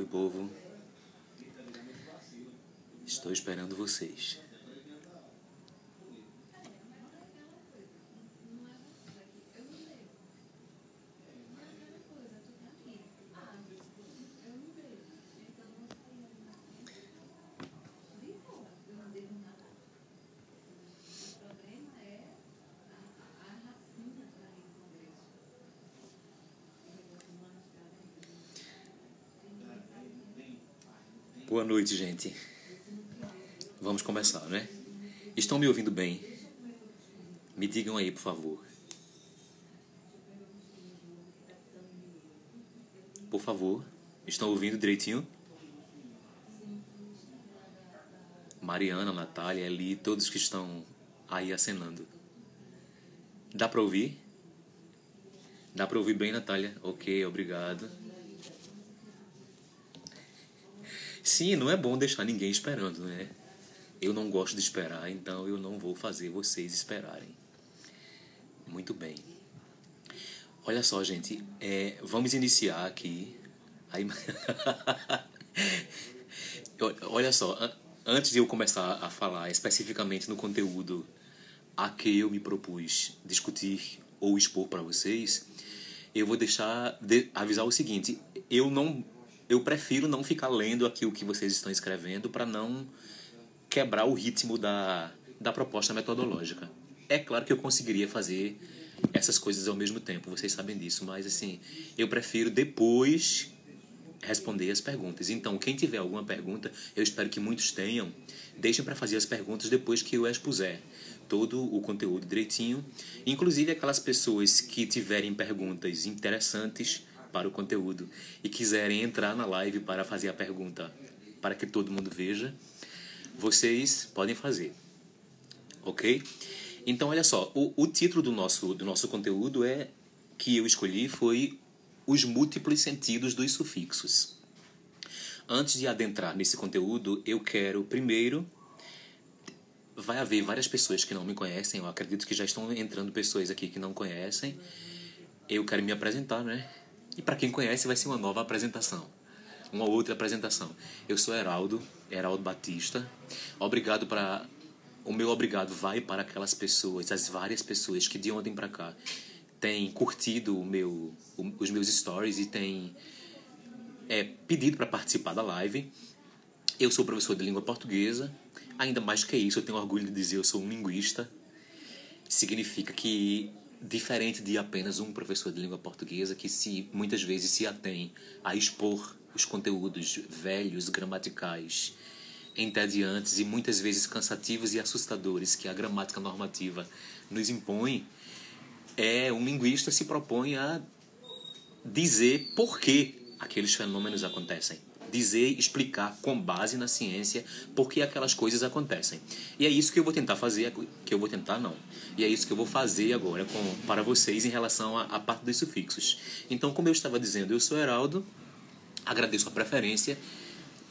povo. Estou esperando vocês. Boa noite, gente. Vamos começar, né? Estão me ouvindo bem? Me digam aí, por favor. Por favor. Estão ouvindo direitinho? Mariana, Natália, Eli, todos que estão aí acenando. Dá pra ouvir? Dá pra ouvir bem, Natália? Ok, obrigado. Sim, não é bom deixar ninguém esperando, né? Eu não gosto de esperar, então eu não vou fazer vocês esperarem. Muito bem. Olha só, gente, vamos iniciar aqui. Aí... Olha só, antes de eu começar a falar especificamente no conteúdo a que eu me propus discutir ou expor para vocês, eu vou avisar o seguinte: eu prefiro não ficar lendo aqui o que vocês estão escrevendo para não quebrar o ritmo da proposta metodológica. É claro que eu conseguiria fazer essas coisas ao mesmo tempo, vocês sabem disso, mas assim, eu prefiro depois responder as perguntas. Então, quem tiver alguma pergunta, eu espero que muitos tenham, deixem para fazer as perguntas depois que eu expuser todo o conteúdo direitinho. Inclusive aquelas pessoas que tiverem perguntas interessantes para o conteúdo e quiserem entrar na live para fazer a pergunta para que todo mundo veja, vocês podem fazer, ok? Então, olha só, o título do nosso conteúdo que eu escolhi foi Os Múltiplos Sentidos dos Sufixos. Antes de adentrar nesse conteúdo, eu quero primeiro... Vai haver várias pessoas que não me conhecem, eu acredito que já estão entrando pessoas aqui que não conhecem. Eu quero me apresentar, né? E para quem conhece vai ser uma nova apresentação, uma outra apresentação. Eu sou Heraldo Batista. O meu obrigado vai para aquelas pessoas, as várias pessoas que de ontem para cá têm curtido os meus stories e têm pedido para participar da live. Eu sou professor de língua portuguesa. Ainda mais que isso, eu tenho orgulho de dizer que eu sou um linguista. Significa que, diferente de apenas um professor de língua portuguesa, que muitas vezes se atém a expor os conteúdos velhos, gramaticais, entediantes e muitas vezes cansativos e assustadores que a gramática normativa nos impõe, um linguista se propõe a dizer por que aqueles fenômenos acontecem. Explicar com base na ciência por que aquelas coisas acontecem. E é isso que eu vou tentar fazer, E é isso que eu vou fazer agora para vocês em relação à parte dos sufixos. Então, como eu estava dizendo, eu sou Heraldo, agradeço a preferência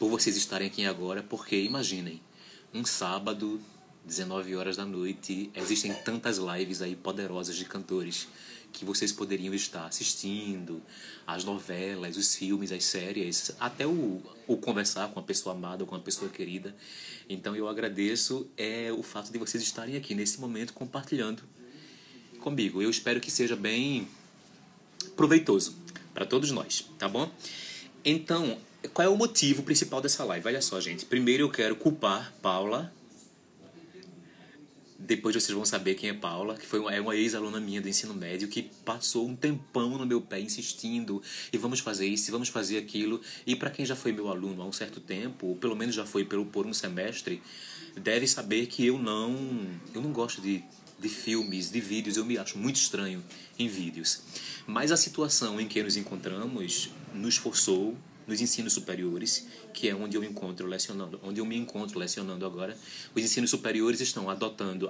por vocês estarem aqui agora, porque imaginem, um sábado, 19 horas da noite, existem tantas lives aí poderosas de cantores que vocês poderiam estar assistindo, as novelas, os filmes, as séries, até o conversar com a pessoa amada, com a pessoa querida. Então eu agradeço o fato de vocês estarem aqui nesse momento compartilhando comigo. Eu espero que seja bem proveitoso para todos nós, tá bom? Então, qual é o motivo principal dessa live? Olha só, gente. Primeiro eu quero culpar Paula. Depois vocês vão saber quem é Paula, que é uma ex-aluna minha do ensino médio, que passou um tempão no meu pé insistindo, e vamos fazer isso, e vamos fazer aquilo. E para quem já foi meu aluno há um certo tempo, ou pelo menos já foi por um semestre, deve saber que eu não gosto de filmes, de vídeos, eu me acho muito estranho em vídeos. Mas a situação em que nos encontramos nos forçou, nos ensinos superiores, que é onde eu me encontro lecionando agora, os ensinos superiores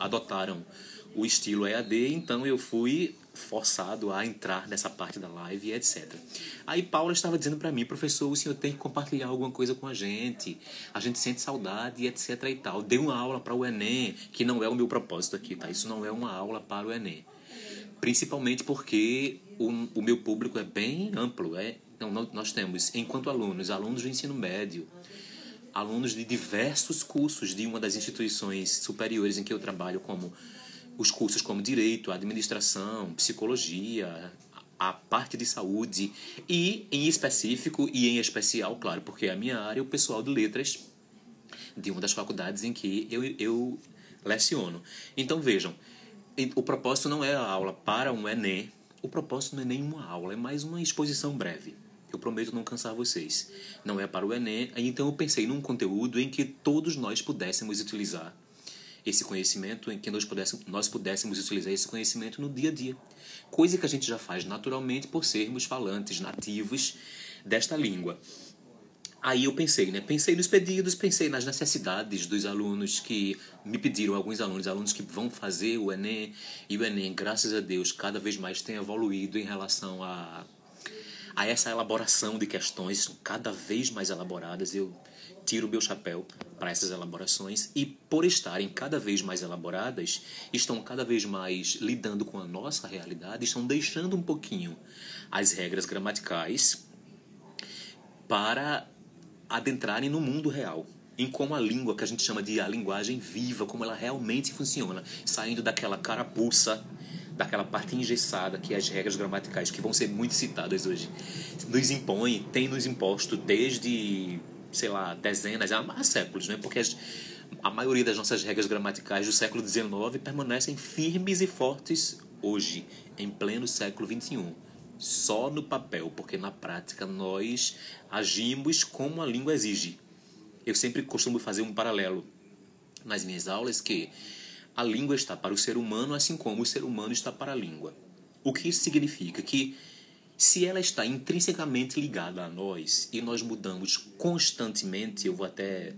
adotaram o estilo EAD, então eu fui forçado a entrar nessa parte da live, etc. Aí Paula estava dizendo para mim: professor, o senhor tem que compartilhar alguma coisa com a gente sente saudade, etc. e tal. Dei uma aula para o Enem, que não é o meu propósito aqui, tá? Isso não é uma aula para o Enem. Principalmente porque o meu público é bem amplo, Não, nós temos, enquanto alunos do ensino médio, alunos de diversos cursos de uma das instituições superiores em que eu trabalho, como os cursos como Direito, Administração, Psicologia, a parte de saúde e, em específico e em especial, claro, porque é a minha área, o pessoal de letras de uma das faculdades em que eu leciono. Então, vejam, o propósito não é a aula para um Enem, o propósito não é nenhuma aula, é mais uma exposição breve. Eu prometo não cansar vocês. Não é para o Enem, então eu pensei num conteúdo em que todos nós pudéssemos utilizar esse conhecimento, em que nós pudéssemos utilizar esse conhecimento no dia a dia. Coisa que a gente já faz naturalmente por sermos falantes nativos desta língua. Aí eu pensei, né? Pensei nos pedidos, pensei nas necessidades dos alunos que me pediram, alguns alunos que vão fazer o Enem, e o Enem, graças a Deus, cada vez mais tem evoluído em relação a essa elaboração de questões cada vez mais elaboradas. Eu tiro o meu chapéu para essas elaborações, e por estarem cada vez mais elaboradas, estão cada vez mais lidando com a nossa realidade, estão deixando um pouquinho as regras gramaticais para adentrarem no mundo real, em como a língua, que a gente chama de a linguagem viva, como ela realmente funciona, saindo daquela carapuça, daquela parte engessada que as regras gramaticais, que vão ser muito citadas hoje, nos impõem, tem nos imposto desde, sei lá, dezenas, há séculos, né? Porque a maioria das nossas regras gramaticais do século XIX permanecem firmes e fortes hoje, em pleno século XXI. Só no papel, porque na prática nós agimos como a língua exige. Eu sempre costumo fazer um paralelo nas minhas aulas, que a língua está para o ser humano, assim como o ser humano está para a língua. O que isso significa? Que se ela está intrinsecamente ligada a nós e nós mudamos constantemente, eu vou até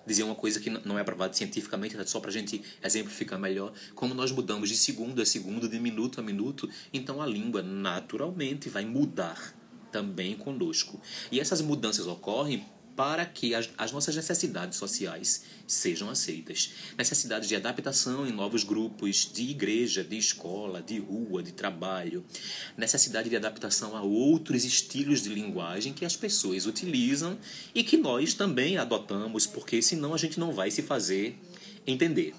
dizer uma coisa que não é provada cientificamente, só para a gente exemplificar melhor, como nós mudamos de segundo a segundo, de minuto a minuto, então a língua naturalmente vai mudar também conosco. E essas mudanças ocorrem para que as nossas necessidades sociais sejam aceitas. Necessidades de adaptação em novos grupos de igreja, de escola, de rua, de trabalho. Necessidade de adaptação a outros estilos de linguagem que as pessoas utilizam e que nós também adotamos, porque senão a gente não vai se fazer entender.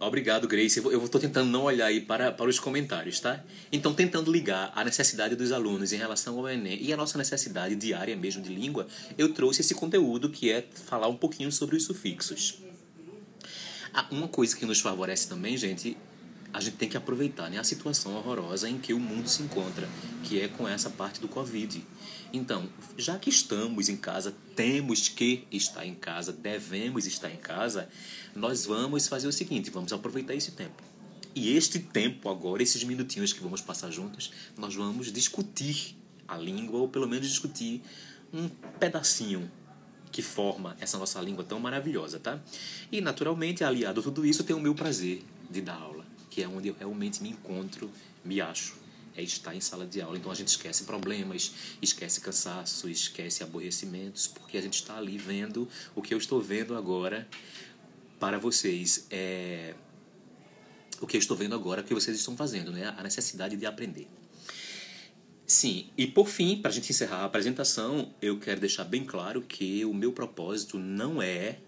Obrigado, Grace. Eu estou tentando não olhar aí para os comentários, tá? Então, tentando ligar a necessidade dos alunos em relação ao Enem e a nossa necessidade diária mesmo de língua, eu trouxe esse conteúdo que é falar um pouquinho sobre os sufixos. Uma coisa que nos favorece também, gente, a gente tem que aproveitar, né, a situação horrorosa em que o mundo se encontra, que é com essa parte do Covid. Então, já que estamos em casa, temos que estar em casa, devemos estar em casa, nós vamos fazer o seguinte, vamos aproveitar esse tempo. E este tempo agora, esses minutinhos que vamos passar juntos, nós vamos discutir a língua, ou pelo menos discutir um pedacinho que forma essa nossa língua tão maravilhosa, tá? E, naturalmente, aliado a tudo isso, tem o meu prazer de dar aula, que é onde eu realmente me encontro, me acho, é estar em sala de aula. Então a gente esquece problemas, esquece cansaço, esquece aborrecimentos, porque a gente está ali vendo o que eu estou vendo agora para vocês. O que eu estou vendo agora, o que vocês estão fazendo, né? A necessidade de aprender. Sim, e por fim, para a gente encerrar a apresentação, eu quero deixar bem claro que o meu propósito não é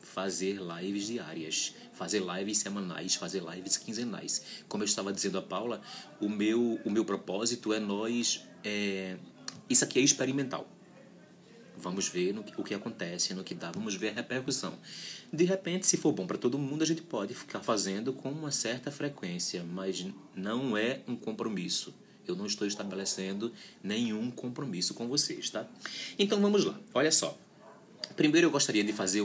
fazer lives diárias, fazer lives semanais, fazer lives quinzenais. Como eu estava dizendo a Paula, o meu propósito é isso aqui é experimental. Vamos ver o que acontece, no que dá, vamos ver a repercussão. De repente, se for bom para todo mundo, a gente pode ficar fazendo com uma certa frequência, mas não é um compromisso. Eu não estou estabelecendo nenhum compromisso com vocês, tá? Então vamos lá, olha só. Primeiro eu gostaria de fazer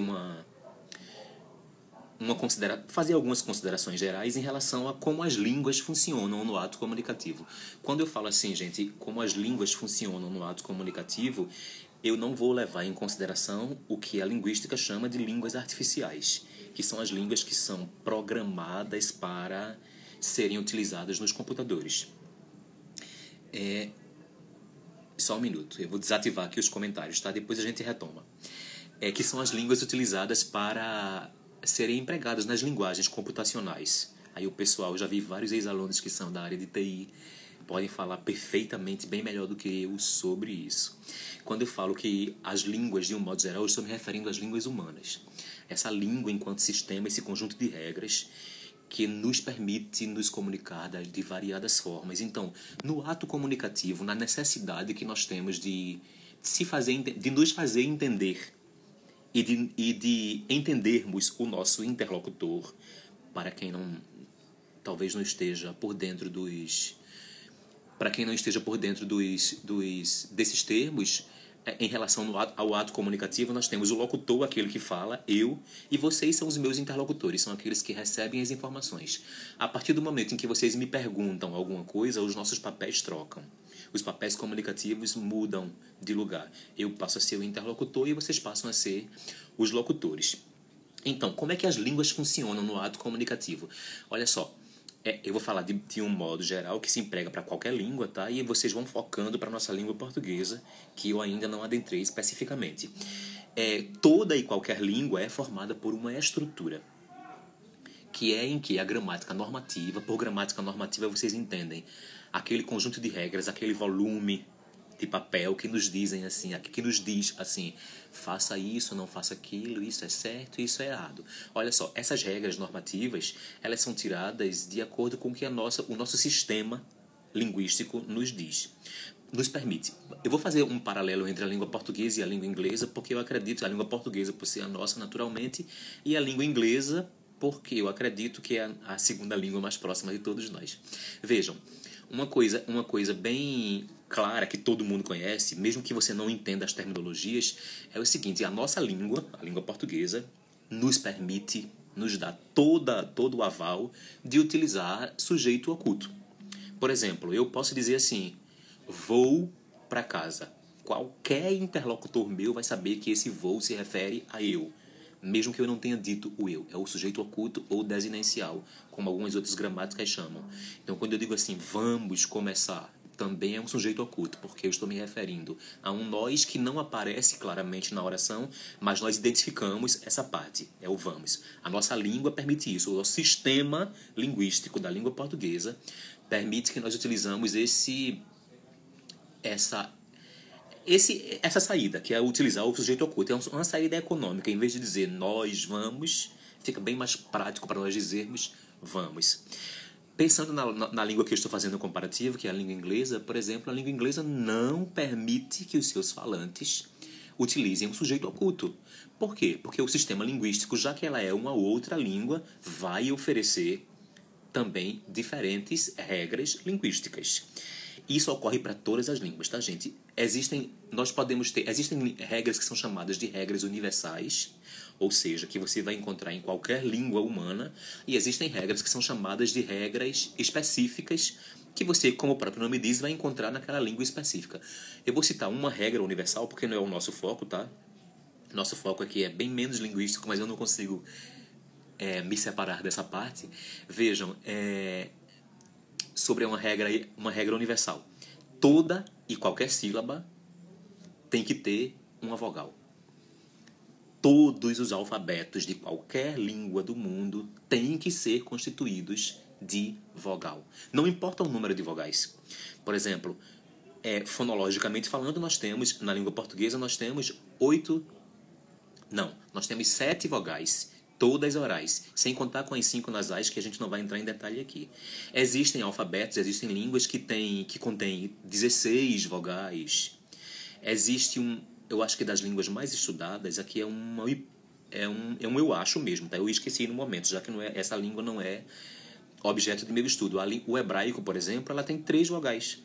fazer algumas considerações gerais em relação a como as línguas funcionam no ato comunicativo. Quando eu falo assim, gente, como as línguas funcionam no ato comunicativo, eu não vou levar em consideração o que a linguística chama de línguas artificiais, que são as línguas que são programadas para serem utilizadas nos computadores. Só um minuto, eu vou desativar aqui os comentários, tá? Depois a gente retoma. Que são as línguas utilizadas para serem empregadas nas linguagens computacionais. Aí o pessoal, já vi vários ex-alunos que são da área de TI, podem falar perfeitamente, bem melhor do que eu sobre isso. Quando eu falo que as línguas, de um modo geral, eu estou me referindo às línguas humanas. Essa língua enquanto sistema, esse conjunto de regras que nos permite nos comunicar de variadas formas. Então, no ato comunicativo, na necessidade que nós temos de nos fazer entender e de entendermos o nosso interlocutor, para quem não talvez não esteja por dentro desses termos, em relação ao ato comunicativo, nós temos o locutor, aquele que fala, eu, e vocês são os meus interlocutores, são aqueles que recebem as informações. A partir do momento em que vocês me perguntam alguma coisa, os nossos papéis trocam. Os papéis comunicativos mudam de lugar. Eu passo a ser o interlocutor e vocês passam a ser os locutores. Então, como é que as línguas funcionam no ato comunicativo? Olha só. Eu vou falar de um modo geral que se emprega para qualquer língua, tá? E vocês vão focando para a nossa língua portuguesa, que eu ainda não adentrei especificamente. Toda e qualquer língua é formada por uma estrutura, que é em que a gramática normativa, por gramática normativa vocês entendem, aquele conjunto de regras, aquele volume de papel que nos dizem assim, que nos diz assim, faça isso, não faça aquilo, isso é certo, isso é errado. Olha só, essas regras normativas, elas são tiradas de acordo com o que o nosso sistema linguístico nos diz, nos permite. Eu vou fazer um paralelo entre a língua portuguesa e a língua inglesa, porque eu acredito que a língua portuguesa, por ser a nossa naturalmente, e a língua inglesa, porque eu acredito que é a segunda língua mais próxima de todos nós. Vejam, uma coisa bem clara que todo mundo conhece, mesmo que você não entenda as terminologias, é o seguinte: a nossa língua, a língua portuguesa, nos permite, nos dá todo o aval de utilizar sujeito oculto. Por exemplo, eu posso dizer assim, vou para casa. Qualquer interlocutor meu vai saber que esse vou se refere a eu, mesmo que eu não tenha dito o eu. É o sujeito oculto ou desinencial, como algumas outras gramáticas chamam. Então, quando eu digo assim, vamos começar, também é um sujeito oculto, porque eu estou me referindo a um nós que não aparece claramente na oração, mas nós identificamos essa parte, é o vamos. A nossa língua permite isso, o nosso sistema linguístico da língua portuguesa permite que nós utilizamos essa saída, que é utilizar o sujeito oculto. É uma saída econômica. Em vez de dizer nós vamos, fica bem mais prático para nós dizermos vamos. Pensando na língua que eu estou fazendo o comparativo, que é a língua inglesa, por exemplo, a língua inglesa não permite que os seus falantes utilizem um sujeito oculto. Por quê? Porque o sistema linguístico, já que ela é uma outra língua, vai oferecer também diferentes regras linguísticas. Isso ocorre para todas as línguas, tá, gente? Existem regras que são chamadas de regras universais, ou seja, que você vai encontrar em qualquer língua humana, e existem regras que são chamadas de regras específicas, que você, como o próprio nome diz, vai encontrar naquela língua específica. Eu vou citar uma regra universal, porque não é o nosso foco, tá? Nosso foco aqui é bem menos linguístico, mas eu não consigo me separar dessa parte. Vejam, sobre uma regra universal. Toda e qualquer sílaba tem que ter uma vogal. Todos os alfabetos de qualquer língua do mundo têm que ser constituídos de vogal. Não importa o número de vogais. Por exemplo, fonologicamente falando, na língua portuguesa, nós temos 7 vogais. Todas orais, sem contar com as 5 nasais, que a gente não vai entrar em detalhe aqui. Existem alfabetos, existem línguas que contêm 16 vogais. Existe eu acho que das línguas mais estudadas, aqui eu acho mesmo, tá? Eu esqueci no momento, já que essa língua não é objeto de meu estudo. O hebraico, por exemplo, ela tem 3 vogais.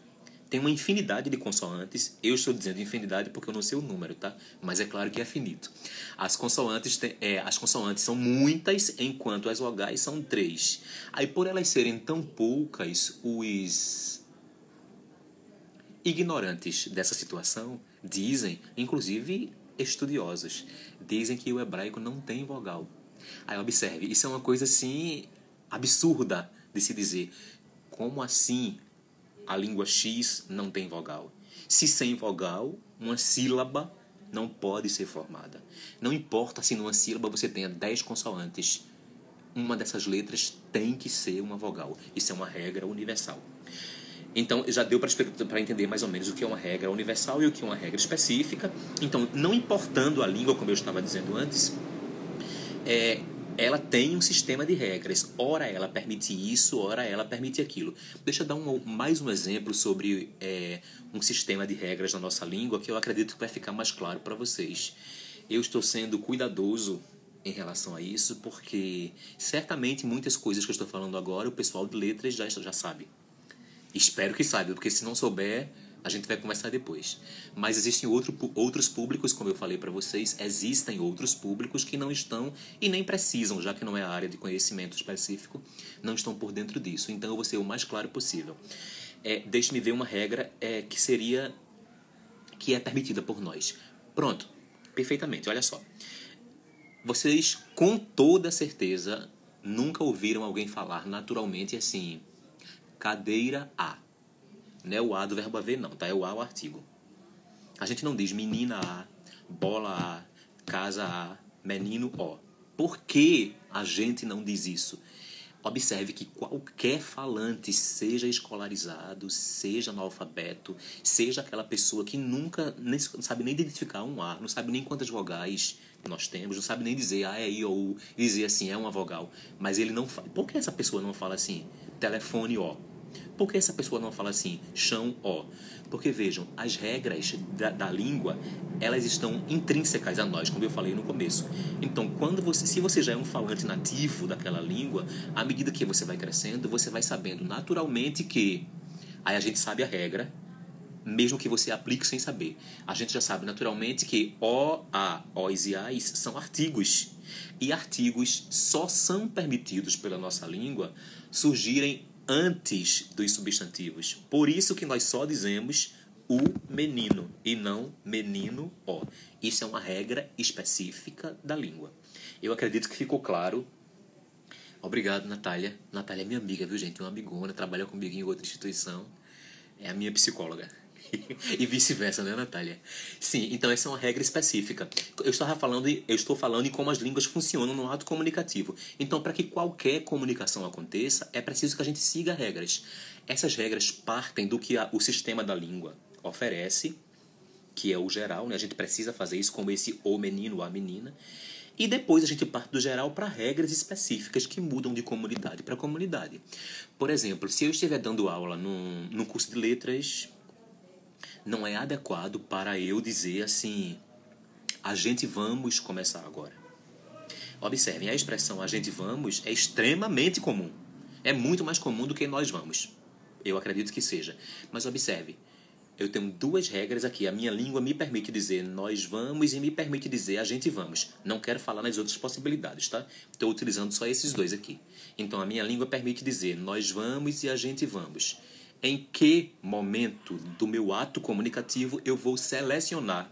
Tem uma infinidade de consoantes. Eu estou dizendo infinidade porque eu não sei o número, tá? Mas é claro que é finito. As consoantes são muitas, enquanto as vogais são 3. Aí, por elas serem tão poucas, os ignorantes dessa situação dizem, inclusive estudiosos, dizem que o hebraico não tem vogal. Aí observe, isso é uma coisa assim absurda de se dizer. Como assim a língua X não tem vogal? Se sem vogal, uma sílaba não pode ser formada. Não importa se numa sílaba você tenha 10 consoantes. uma dessas letras tem que ser uma vogal. Isso é uma regra universal. Então, já deu para entender mais ou menos o que é uma regra universal e o que é uma regra específica. Então, não importando a língua, como eu estava dizendo antes, ela tem um sistema de regras. Ora ela permite isso, ora ela permite aquilo. Deixa eu dar mais um exemplo sobre um sistema de regras na nossa língua que eu acredito que vai ficar mais claro para vocês. Eu estou sendo cuidadoso em relação a isso porque certamente muitas coisas que eu estou falando agora o pessoal de letras já sabe. Espero que saiba, porque se não souber, a gente vai conversar depois. Mas existem outros públicos, como eu falei para vocês, existem outros públicos que não estão e nem precisam, já que não é a área de conhecimento específico, não estão por dentro disso. Então eu vou ser o mais claro possível. Deixe-me ver uma regra que é permitida por nós. Pronto, perfeitamente, olha só. Vocês, com toda certeza, nunca ouviram alguém falar naturalmente assim... Cadeira A. Não é o A do verbo haver, não, tá? É o A, o artigo. A gente não diz menina A, bola A, casa A, menino O. Por que a gente não diz isso? Observe que qualquer falante, seja escolarizado, seja analfabeto, seja aquela pessoa que nunca não sabe nem identificar um A, não sabe nem quantas vogais nós temos, não sabe nem dizer A, E, I, ou U, dizer assim, é uma vogal. Mas ele não fala. Por que essa pessoa não fala assim? Telefone O. Por que essa pessoa não fala assim, chão, ó? Porque, vejam, as regras da língua, elas estão intrínsecas a nós, como eu falei no começo. Então, se você já é um falante nativo daquela língua, à medida que você vai crescendo, você vai sabendo naturalmente que... Aí a gente sabe a regra, mesmo que você aplique sem saber. A gente já sabe naturalmente que O, A, Os e Ais são artigos. E artigos só são permitidos pela nossa língua surgirem antes dos substantivos. Por isso que nós só dizemos o menino e não menino o. Isso é uma regra específica da língua. Eu acredito que ficou claro. Obrigado, Natália. Natália é minha amiga, viu, gente? Uma amigona, trabalha comigo em outra instituição. É a minha psicóloga. E vice-versa, né, Natália? Sim, então essa é uma regra específica. Eu estou falando em como as línguas funcionam no ato comunicativo. Então, para que qualquer comunicação aconteça, é preciso que a gente siga regras. Essas regras partem do que o sistema da língua oferece, que é o geral, né? A gente precisa fazer isso, como esse o menino ou a menina. E depois a gente parte do geral para regras específicas que mudam de comunidade para comunidade. Por exemplo, se eu estiver dando aula num curso de letras... Não é adequado para eu dizer assim, a gente vamos começar agora. Observem, a expressão a gente vamos é extremamente comum. É muito mais comum do que nós vamos. Eu acredito que seja. Mas observe, eu tenho duas regras aqui. A minha língua me permite dizer nós vamos e me permite dizer a gente vamos. Não quero falar nas outras possibilidades, tá? Estou utilizando só esses dois aqui. Então a minha língua permite dizer nós vamos e a gente vamos. Em que momento do meu ato comunicativo eu vou selecionar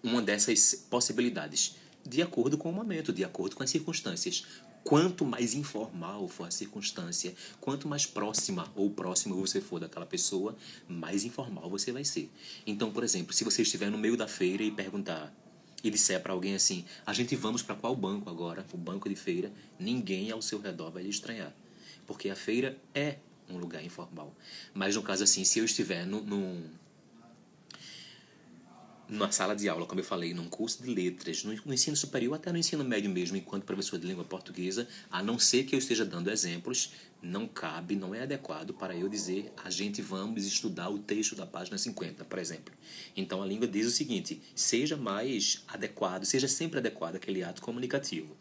uma dessas possibilidades? De acordo com o momento, de acordo com as circunstâncias. Quanto mais informal for a circunstância, quanto mais próxima ou próximo você for daquela pessoa, mais informal você vai ser. Então, por exemplo, se você estiver no meio da feira e perguntar e disser para alguém assim, a gente vamos para qual banco agora? O banco de feira, ninguém ao seu redor vai lhe estranhar. Porque a feira é um lugar informal. Mas no caso assim, se eu estiver numa sala de aula, como eu falei, num curso de letras, no ensino superior, até no ensino médio mesmo, enquanto professor de língua portuguesa, a não ser que eu esteja dando exemplos, não cabe, não é adequado para eu dizer a gente vamos estudar o texto da página 50, por exemplo. Então a língua diz o seguinte, seja mais adequado, seja sempre adequado aquele ato comunicativo.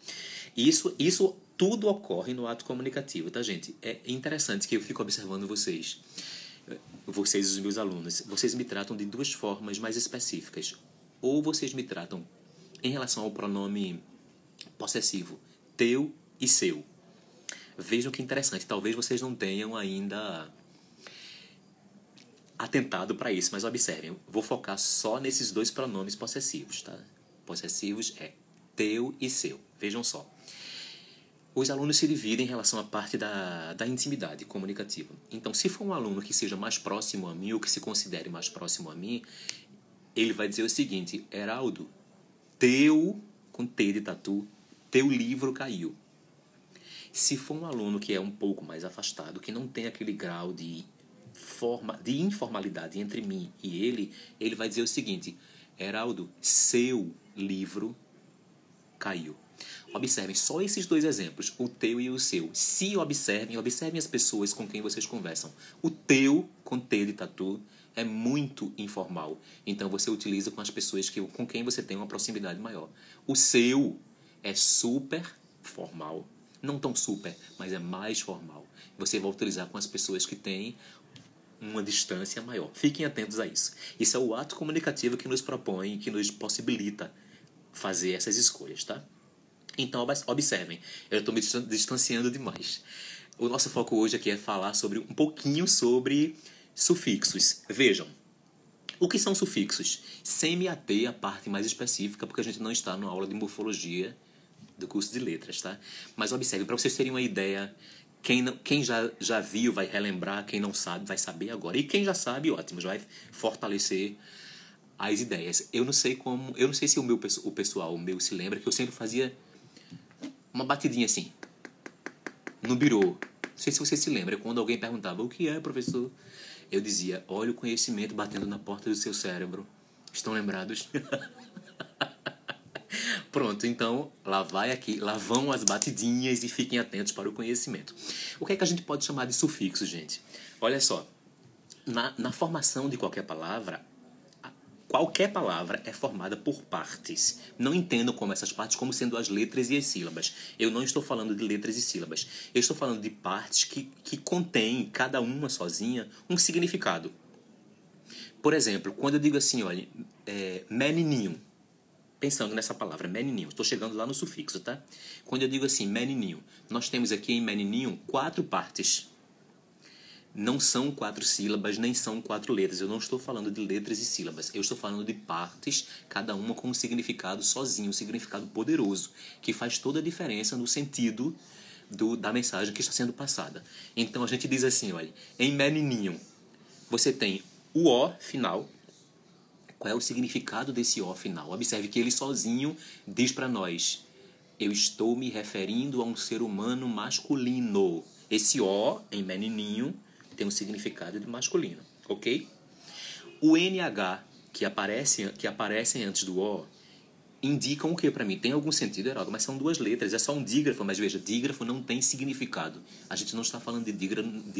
Isso tudo ocorre no ato comunicativo, tá, gente? É interessante que eu fico observando vocês e os meus alunos. Vocês me tratam de duas formas mais específicas. Ou vocês me tratam em relação ao pronome possessivo, teu e seu. Vejam que interessante, talvez vocês não tenham ainda atentado para isso, mas observem, vou focar só nesses dois pronomes possessivos, tá? Possessivos é teu e seu. Vejam só. Os alunos se dividem em relação à parte da intimidade comunicativa. Então, se for um aluno que seja mais próximo a mim, ou que se considere mais próximo a mim, ele vai dizer o seguinte, Heraldo, com T de tatu, teu livro caiu. Se for um aluno que é um pouco mais afastado, que não tem aquele grau de informalidade entre mim e ele vai dizer o seguinte: Heraldo, seu livro caiu. Observem só esses dois exemplos, o teu e o seu. Se observem as pessoas com quem vocês conversam. O teu, com T de tatu, é muito informal. Então você utiliza com as pessoas com quem você tem uma proximidade maior. O seu é super formal. Não tão super, mas é mais formal. Você vai utilizar com as pessoas que têm uma distância maior. Fiquem atentos a isso. Isso é o ato comunicativo que nos propõe, que nos possibilita fazer essas escolhas, tá? Então, observem, eu estou me distanciando demais. O nosso foco hoje aqui é falar um pouquinho sobre sufixos. Vejam, o que são sufixos? Sem me ater à parte mais específica, porque a gente não está numa aula de morfologia do curso de letras, tá? Mas observem, para vocês terem uma ideia, quem já viu vai relembrar, quem não sabe vai saber agora. E quem já sabe, ótimo, já vai fortalecer as ideias. Eu não sei se o pessoal se lembra que eu sempre fazia uma batidinha assim, no birô. Não sei se você se lembra, quando alguém perguntava: o que é, professor? Eu dizia: olha o conhecimento batendo na porta do seu cérebro. Estão lembrados? Pronto, então lá vão as batidinhas e fiquem atentos para o conhecimento. O que é que a gente pode chamar de sufixo, gente? Olha só, na formação de qualquer palavra é formada por partes. Não entendam como essas partes como sendo as letras e as sílabas. Eu não estou falando de letras e sílabas. Eu estou falando de partes que contêm, cada uma sozinha, um significado. Por exemplo, quando eu digo assim, olha, menininho. Pensando nessa palavra, menininho. Estou chegando lá no sufixo, tá? Quando eu digo assim, menininho, nós temos aqui em menininho 4 partes. Não são 4 sílabas, nem são 4 letras. Eu não estou falando de letras e sílabas. Eu estou falando de partes, cada uma com um significado sozinho, um significado poderoso, que faz toda a diferença no sentido da mensagem que está sendo passada. Então a gente diz assim, olha, em menininho, você tem o O final. Qual é o significado desse O final? Observe que ele sozinho diz para nós: eu estou me referindo a um ser humano masculino. Esse O, em menininho, tem um significado de masculino, ok? O NH, que aparecem antes do O, indicam o que para mim? Tem algum sentido, Heraldo, mas são 2 letras, é só um dígrafo, mas veja, dígrafo não tem significado. A gente não está falando de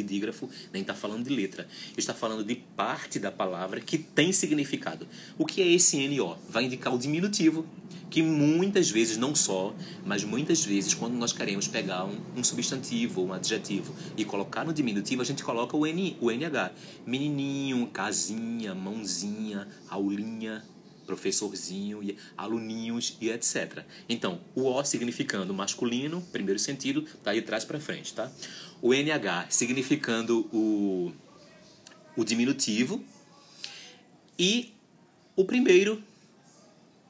dígrafo, nem está falando de letra. Está falando de parte da palavra que tem significado. O que é esse NO? Vai indicar o diminutivo, que muitas vezes, não só, mas muitas vezes, quando nós queremos pegar um substantivo, um adjetivo, e colocar no diminutivo, a gente coloca o NH. Menininho, casinha, mãozinha, aulinha, professorzinho, aluninhos e etc. Então, o O significando masculino, primeiro sentido, tá aí de trás para frente, tá? O NH significando o diminutivo e o primeiro,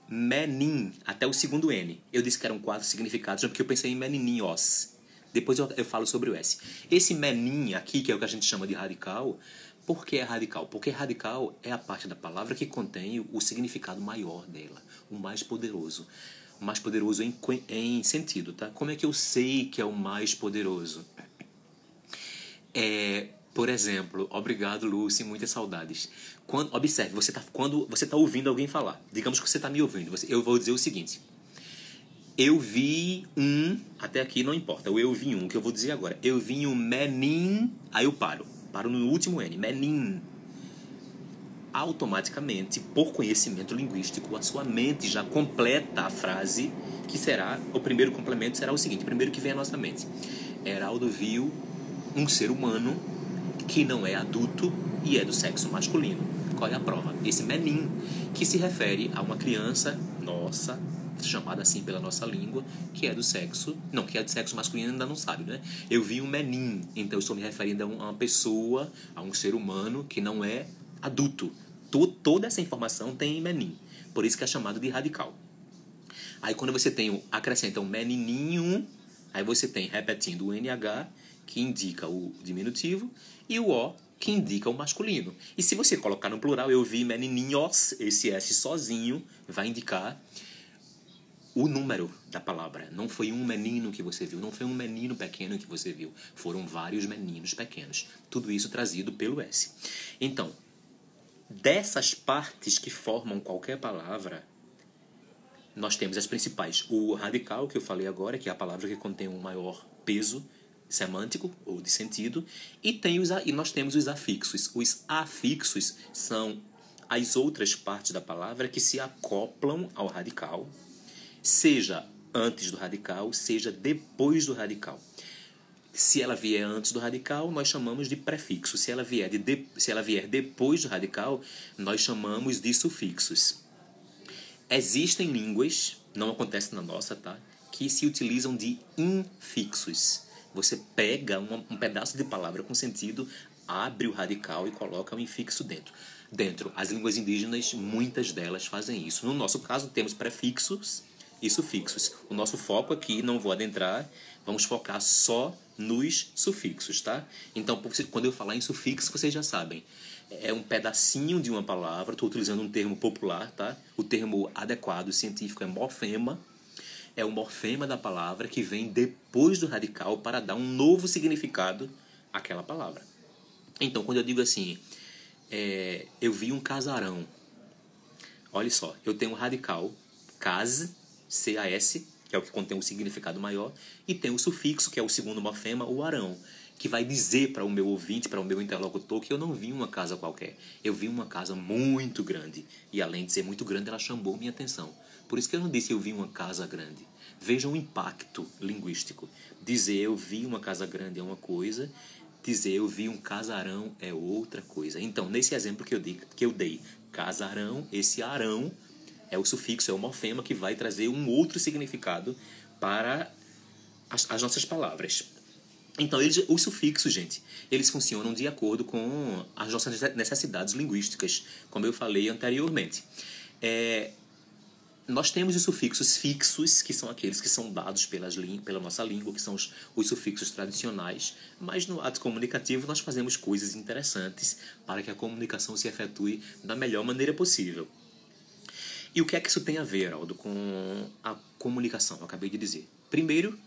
menin, até o segundo N. Eu disse que eram 4 significados, porque eu pensei em menininhos. Depois eu falo sobre o S. Esse menin aqui, que é o que a gente chama de radical. Por que é radical? Porque radical é a parte da palavra que contém o significado maior dela, o mais poderoso. O mais poderoso em sentido, tá? Como é que eu sei que é o mais poderoso? Por exemplo, obrigado, Lúcia, muitas saudades. Observe, quando você está ouvindo alguém falar, digamos que você está me ouvindo, eu vou dizer o seguinte: eu vi até aqui não importa, eu vi que eu vou dizer agora, eu vi menin, aí eu paro no último N, menin. Automaticamente, por conhecimento linguístico, a sua mente já completa a frase, que será, o primeiro complemento será o seguinte: primeiro que vem à nossa mente, Heraldo viu um ser humano que não é adulto e é do sexo masculino. Qual é a prova? Esse menin, que se refere a uma criança nossa, chamada assim pela nossa língua, que é do sexo masculino, ainda não sabe, né? Eu vi um menin, então eu estou me referindo a uma pessoa, a um ser humano que não é adulto. Toda essa informação tem menin, por isso que é chamado de radical. Aí quando você acrescenta um menininho, aí você tem, repetindo, o NH, que indica o diminutivo, e o O, que indica o masculino. E se você colocar no plural, eu vi menininhos, esse S sozinho vai indicar o número da palavra. Não foi um menino que você viu, não foi um menino pequeno que você viu. Foram vários meninos pequenos. Tudo isso trazido pelo S. Então, dessas partes que formam qualquer palavra, nós temos as principais. O radical, que eu falei agora, que é a palavra que contém um maior peso semântico ou de sentido, e nós temos os afixos. Os afixos são as outras partes da palavra que se acoplam ao radical, seja antes do radical, seja depois do radical. Se ela vier antes do radical, nós chamamos de prefixo. Se ela vier depois do radical, nós chamamos de sufixos. Existem línguas, não acontece na nossa, tá? Que se utilizam de infixos. Você pega um pedaço de palavra com sentido, abre o radical e coloca um infixo dentro. As línguas indígenas, muitas delas fazem isso. No nosso caso, temos prefixos e sufixos. O nosso foco aqui, não vou adentrar, vamos focar só nos sufixos, tá? Então, quando eu falar em sufixo, vocês já sabem. É um pedacinho de uma palavra, estou utilizando um termo popular, tá? O termo adequado científico é morfema. É o morfema da palavra que vem depois do radical para dar um novo significado àquela palavra. Então, quando eu digo assim, eu vi um casarão. Olha só, eu tenho um radical, cas, C-A-S, que é o que contém um significado maior, e tem o sufixo, que é o segundo morfema, o arão, que vai dizer para o meu ouvinte, para o meu interlocutor, que eu não vi uma casa qualquer. Eu vi uma casa muito grande. E além de ser muito grande, ela chamou minha atenção. Por isso que eu não disse eu vi uma casa grande. Vejam o impacto linguístico. Dizer eu vi uma casa grande é uma coisa, dizer eu vi um casarão é outra coisa. Então, nesse exemplo que eu dei, casarão, esse arão é o sufixo, é o morfema que vai trazer um outro significado para as nossas palavras. Então, os sufixos, gente, eles funcionam de acordo com as nossas necessidades linguísticas, como eu falei anteriormente. Nós temos os sufixos fixos, que são aqueles que são dados pela nossa língua, que são os sufixos tradicionais, mas no ato comunicativo nós fazemos coisas interessantes para que a comunicação se efetue da melhor maneira possível. E o que é que isso tem a ver, Aldo, com a comunicação? Eu acabei de dizer. Primeiro,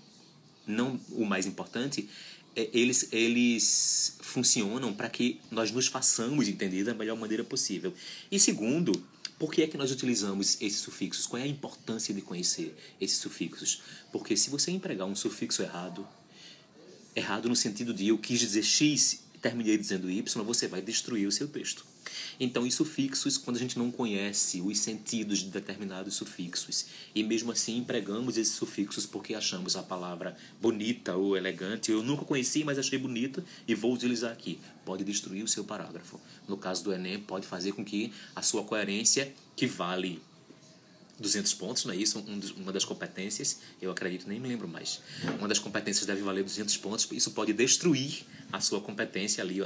não o mais importante, eles funcionam para que nós nos façamos entender da melhor maneira possível. E segundo, por que é que nós utilizamos esses sufixos? Qual é a importância de conhecer esses sufixos? Porque se você empregar um sufixo errado no sentido de eu quis dizer X e terminei dizendo Y, você vai destruir o seu texto. Então, os sufixos, quando a gente não conhece os sentidos de determinados sufixos, e mesmo assim empregamos esses sufixos porque achamos a palavra bonita ou elegante, eu nunca conheci, mas achei bonita e vou utilizar aqui, pode destruir o seu parágrafo. No caso do Enem, pode fazer com que a sua coerência, que vale 200 pontos, não é isso? Uma das competências, eu acredito, nem me lembro mais. Uma das competências deve valer 200 pontos, isso pode destruir a sua competência ali,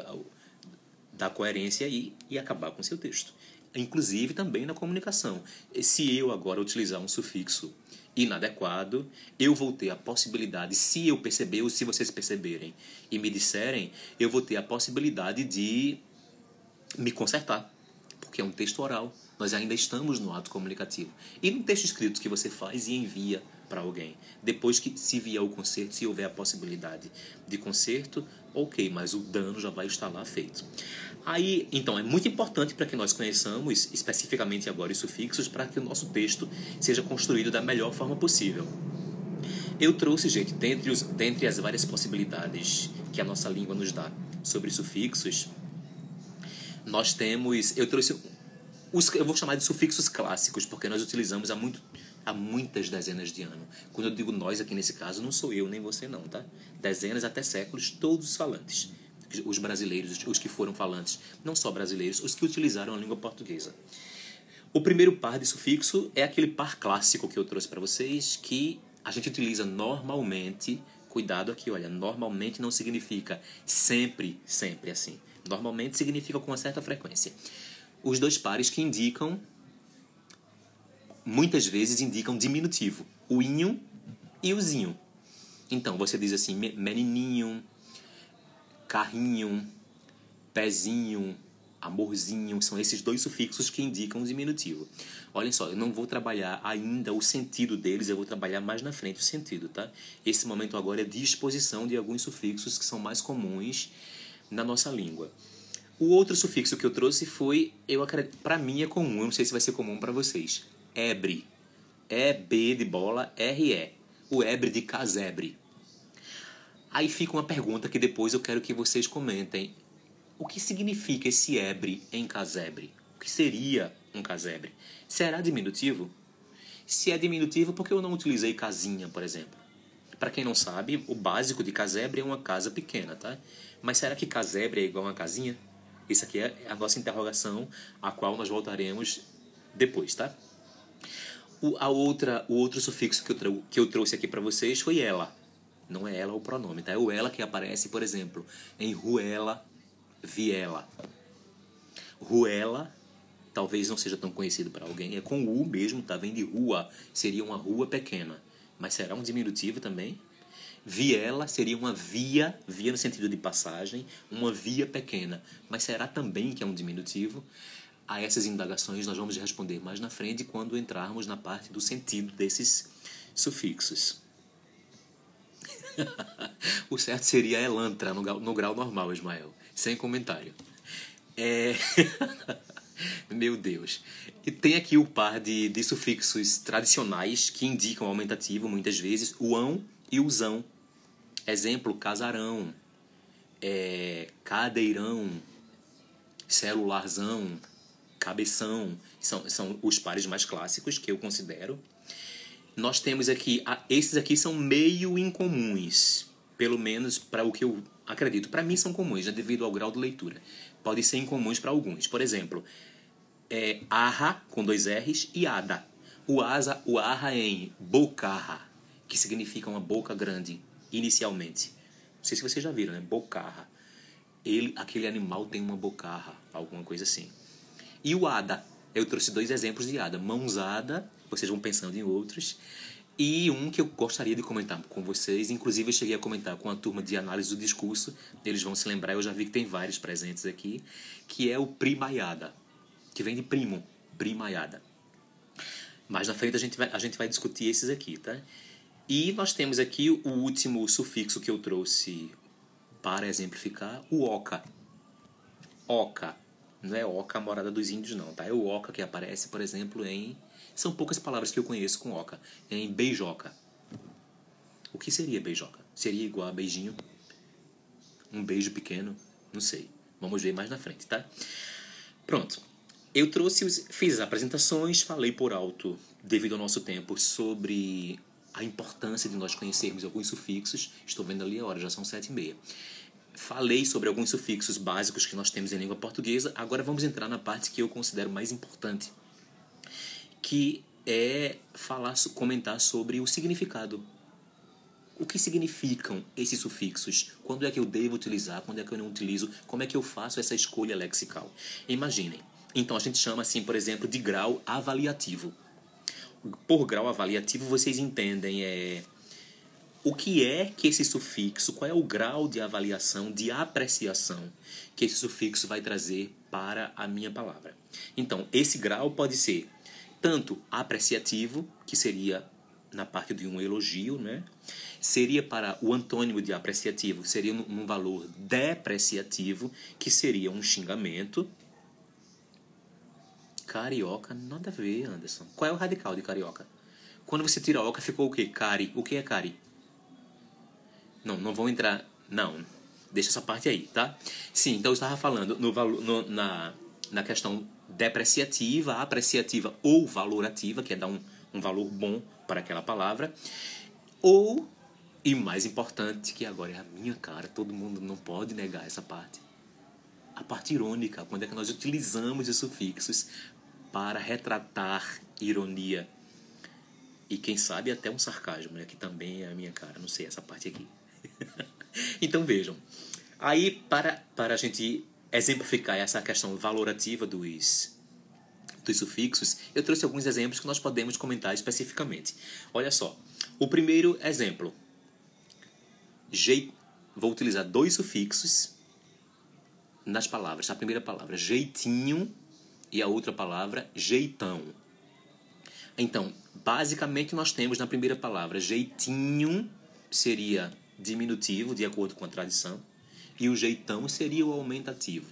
da coerência e acabar com o seu texto. Inclusive também na comunicação. Se eu agora utilizar um sufixo inadequado, eu vou ter a possibilidade, se eu perceber ou se vocês perceberem e me disserem, eu vou ter a possibilidade de me consertar, porque é um texto oral. Nós ainda estamos no ato comunicativo. E no texto escrito que você faz e envia para alguém. Depois que se vier o conserto, se houver a possibilidade de conserto, ok, mas o dano já vai estar lá feito. Aí, então, é muito importante para que nós conheçamos especificamente agora os sufixos para que o nosso texto seja construído da melhor forma possível. Eu trouxe, gente, dentre as várias possibilidades que a nossa língua nos dá sobre sufixos, nós temos... Eu trouxe... eu vou chamar de sufixos clássicos, porque nós utilizamos há muitas dezenas de anos. Quando eu digo nós aqui nesse caso, não sou eu nem você não, tá? Dezenas até séculos, todos os falantes. Os brasileiros, os que foram falantes, não só brasileiros, os que utilizaram a língua portuguesa. O primeiro par de sufixo é aquele par clássico que eu trouxe para vocês, que a gente utiliza normalmente. Cuidado aqui, olha, normalmente não significa sempre assim. Normalmente significa com uma certa frequência. Os dois pares que indicam, muitas vezes indicam diminutivo, o inho e o zinho. Então, você diz assim, menininho, carrinho, pezinho, amorzinho, são esses dois sufixos que indicam o diminutivo. Olhem só, eu não vou trabalhar ainda o sentido deles, eu vou trabalhar mais na frente o sentido, tá? Esse momento agora é de exposição de alguns sufixos que são mais comuns na nossa língua. O outro sufixo que eu trouxe foi, para mim é comum, eu não sei se vai ser comum para vocês, ebre. E-B de bola, R-E. O ebre de casebre. Aí fica uma pergunta que depois eu quero que vocês comentem. O que significa esse ebre em casebre? O que seria um casebre? Será diminutivo? Se é diminutivo, por que eu não utilizei casinha, por exemplo? Para quem não sabe, o básico de casebre é uma casa pequena, tá? Mas será que casebre é igual a uma casinha? Isso aqui é a nossa interrogação, a qual nós voltaremos depois, tá? O outro sufixo que eu trouxe aqui para vocês foi ela. Não é ela o pronome, tá? É o ela que aparece, por exemplo, em ruela, viela. Ruela, talvez não seja tão conhecido para alguém, é com U mesmo, tá? Vem de rua, seria uma rua pequena. Mas será um diminutivo também? Viela seria uma via no sentido de passagem, uma via pequena. Mas será também que é um diminutivo? A essas indagações nós vamos responder mais na frente quando entrarmos na parte do sentido desses sufixos. O certo seria elantra no grau normal, Ismael. Sem comentário. Meu Deus. E tem aqui o par de sufixos tradicionais que indicam aumentativo, muitas vezes, o ão e o zão. Exemplo, casarão, cadeirão, celularzão, cabeção. São os pares mais clássicos que eu considero. Nós temos aqui, esses aqui são meio incomuns, pelo menos para o que eu acredito. Para mim são comuns, né, devido ao grau de leitura. Podem ser incomuns para alguns. Por exemplo, arra, com 2 R's, e ada. O arra em bocarra, que significa uma boca grande, inicialmente. Não sei se vocês já viram, né? Bocarra. Aquele animal tem uma bocarra, alguma coisa assim. E o ada, eu trouxe 2 exemplos de ada. Mãozada, vocês vão pensando em outros. E um que eu gostaria de comentar com vocês, inclusive eu cheguei a comentar com a turma de análise do discurso, eles vão se lembrar, eu já vi que tem vários presentes aqui, que é o primaiada, que vem de primo, primaiada. Mais na frente a gente vai discutir esses aqui, tá? E nós temos aqui o último sufixo que eu trouxe para exemplificar, o oca. Oca. Não é oca, a morada dos índios, não, tá? É o oca que aparece, por exemplo, em... São poucas palavras que eu conheço com oca. Em beijoca. O que seria beijoca? Seria igual a beijinho? Um beijo pequeno? Não sei. Vamos ver mais na frente, tá? Pronto. Eu fiz as apresentações, falei por alto, devido ao nosso tempo, sobre a importância de nós conhecermos alguns sufixos. Estou vendo ali a hora, já são 7h30. Falei sobre alguns sufixos básicos que nós temos em língua portuguesa. Agora vamos entrar na parte que eu considero mais importante, que é comentar sobre o significado. O que significam esses sufixos? Quando é que eu devo utilizar? Quando é que eu não utilizo? Como é que eu faço essa escolha lexical? Imaginem. Então a gente chama assim, por exemplo, de grau avaliativo. Por grau avaliativo vocês entendem o que é que esse sufixo, qual é o grau de avaliação, de apreciação que esse sufixo vai trazer para a minha palavra. Então, esse grau pode ser tanto apreciativo, que seria na parte de um elogio, né? Seria para o antônimo de apreciativo, seria num valor depreciativo, que seria um xingamento. Carioca, nada a ver, Anderson. Qual é o radical de carioca? Quando você tira a oca, ficou o quê? Cari. O que é cari? Não vão entrar... Não, deixa essa parte aí, tá? Sim, então eu estava falando na questão depreciativa, apreciativa ou valorativa, que é dar um valor bom para aquela palavra. Ou, e mais importante, que agora é a minha cara, todo mundo não pode negar essa parte. A parte irônica, quando é que nós utilizamos os sufixos para retratar ironia. E quem sabe até um sarcasmo, né? Que também é a minha cara, não sei, essa parte aqui. Então vejam, aí para a gente exemplificar essa questão valorativa dos sufixos, eu trouxe alguns exemplos que nós podemos comentar especificamente. Olha só, o primeiro exemplo, vou utilizar 2 sufixos nas palavras. A primeira palavra, jeitinho, e a outra palavra, jeitão. Então, basicamente, nós temos na primeira palavra, jeitinho seria diminutivo, de acordo com a tradição, e o jeitão seria o aumentativo.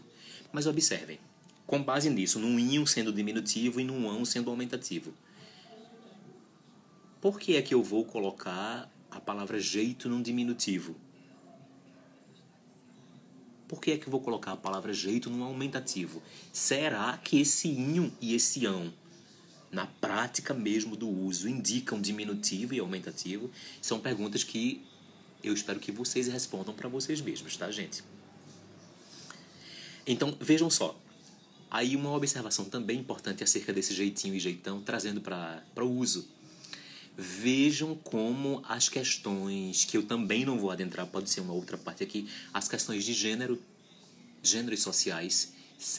Mas observem, com base nisso, num inho sendo diminutivo e num ão sendo aumentativo, por que é que eu vou colocar a palavra jeito num diminutivo? Por que é que eu vou colocar a palavra jeito num aumentativo? Será que esse inho e esse ão, na prática mesmo do uso, indicam diminutivo e aumentativo? São perguntas que eu espero que vocês respondam para vocês mesmos, tá, gente? Então, vejam só. Aí uma observação também importante acerca desse jeitinho e jeitão, trazendo para o uso. Vejam como as questões, que eu também não vou adentrar, pode ser uma outra parte aqui, as questões de gênero e sociais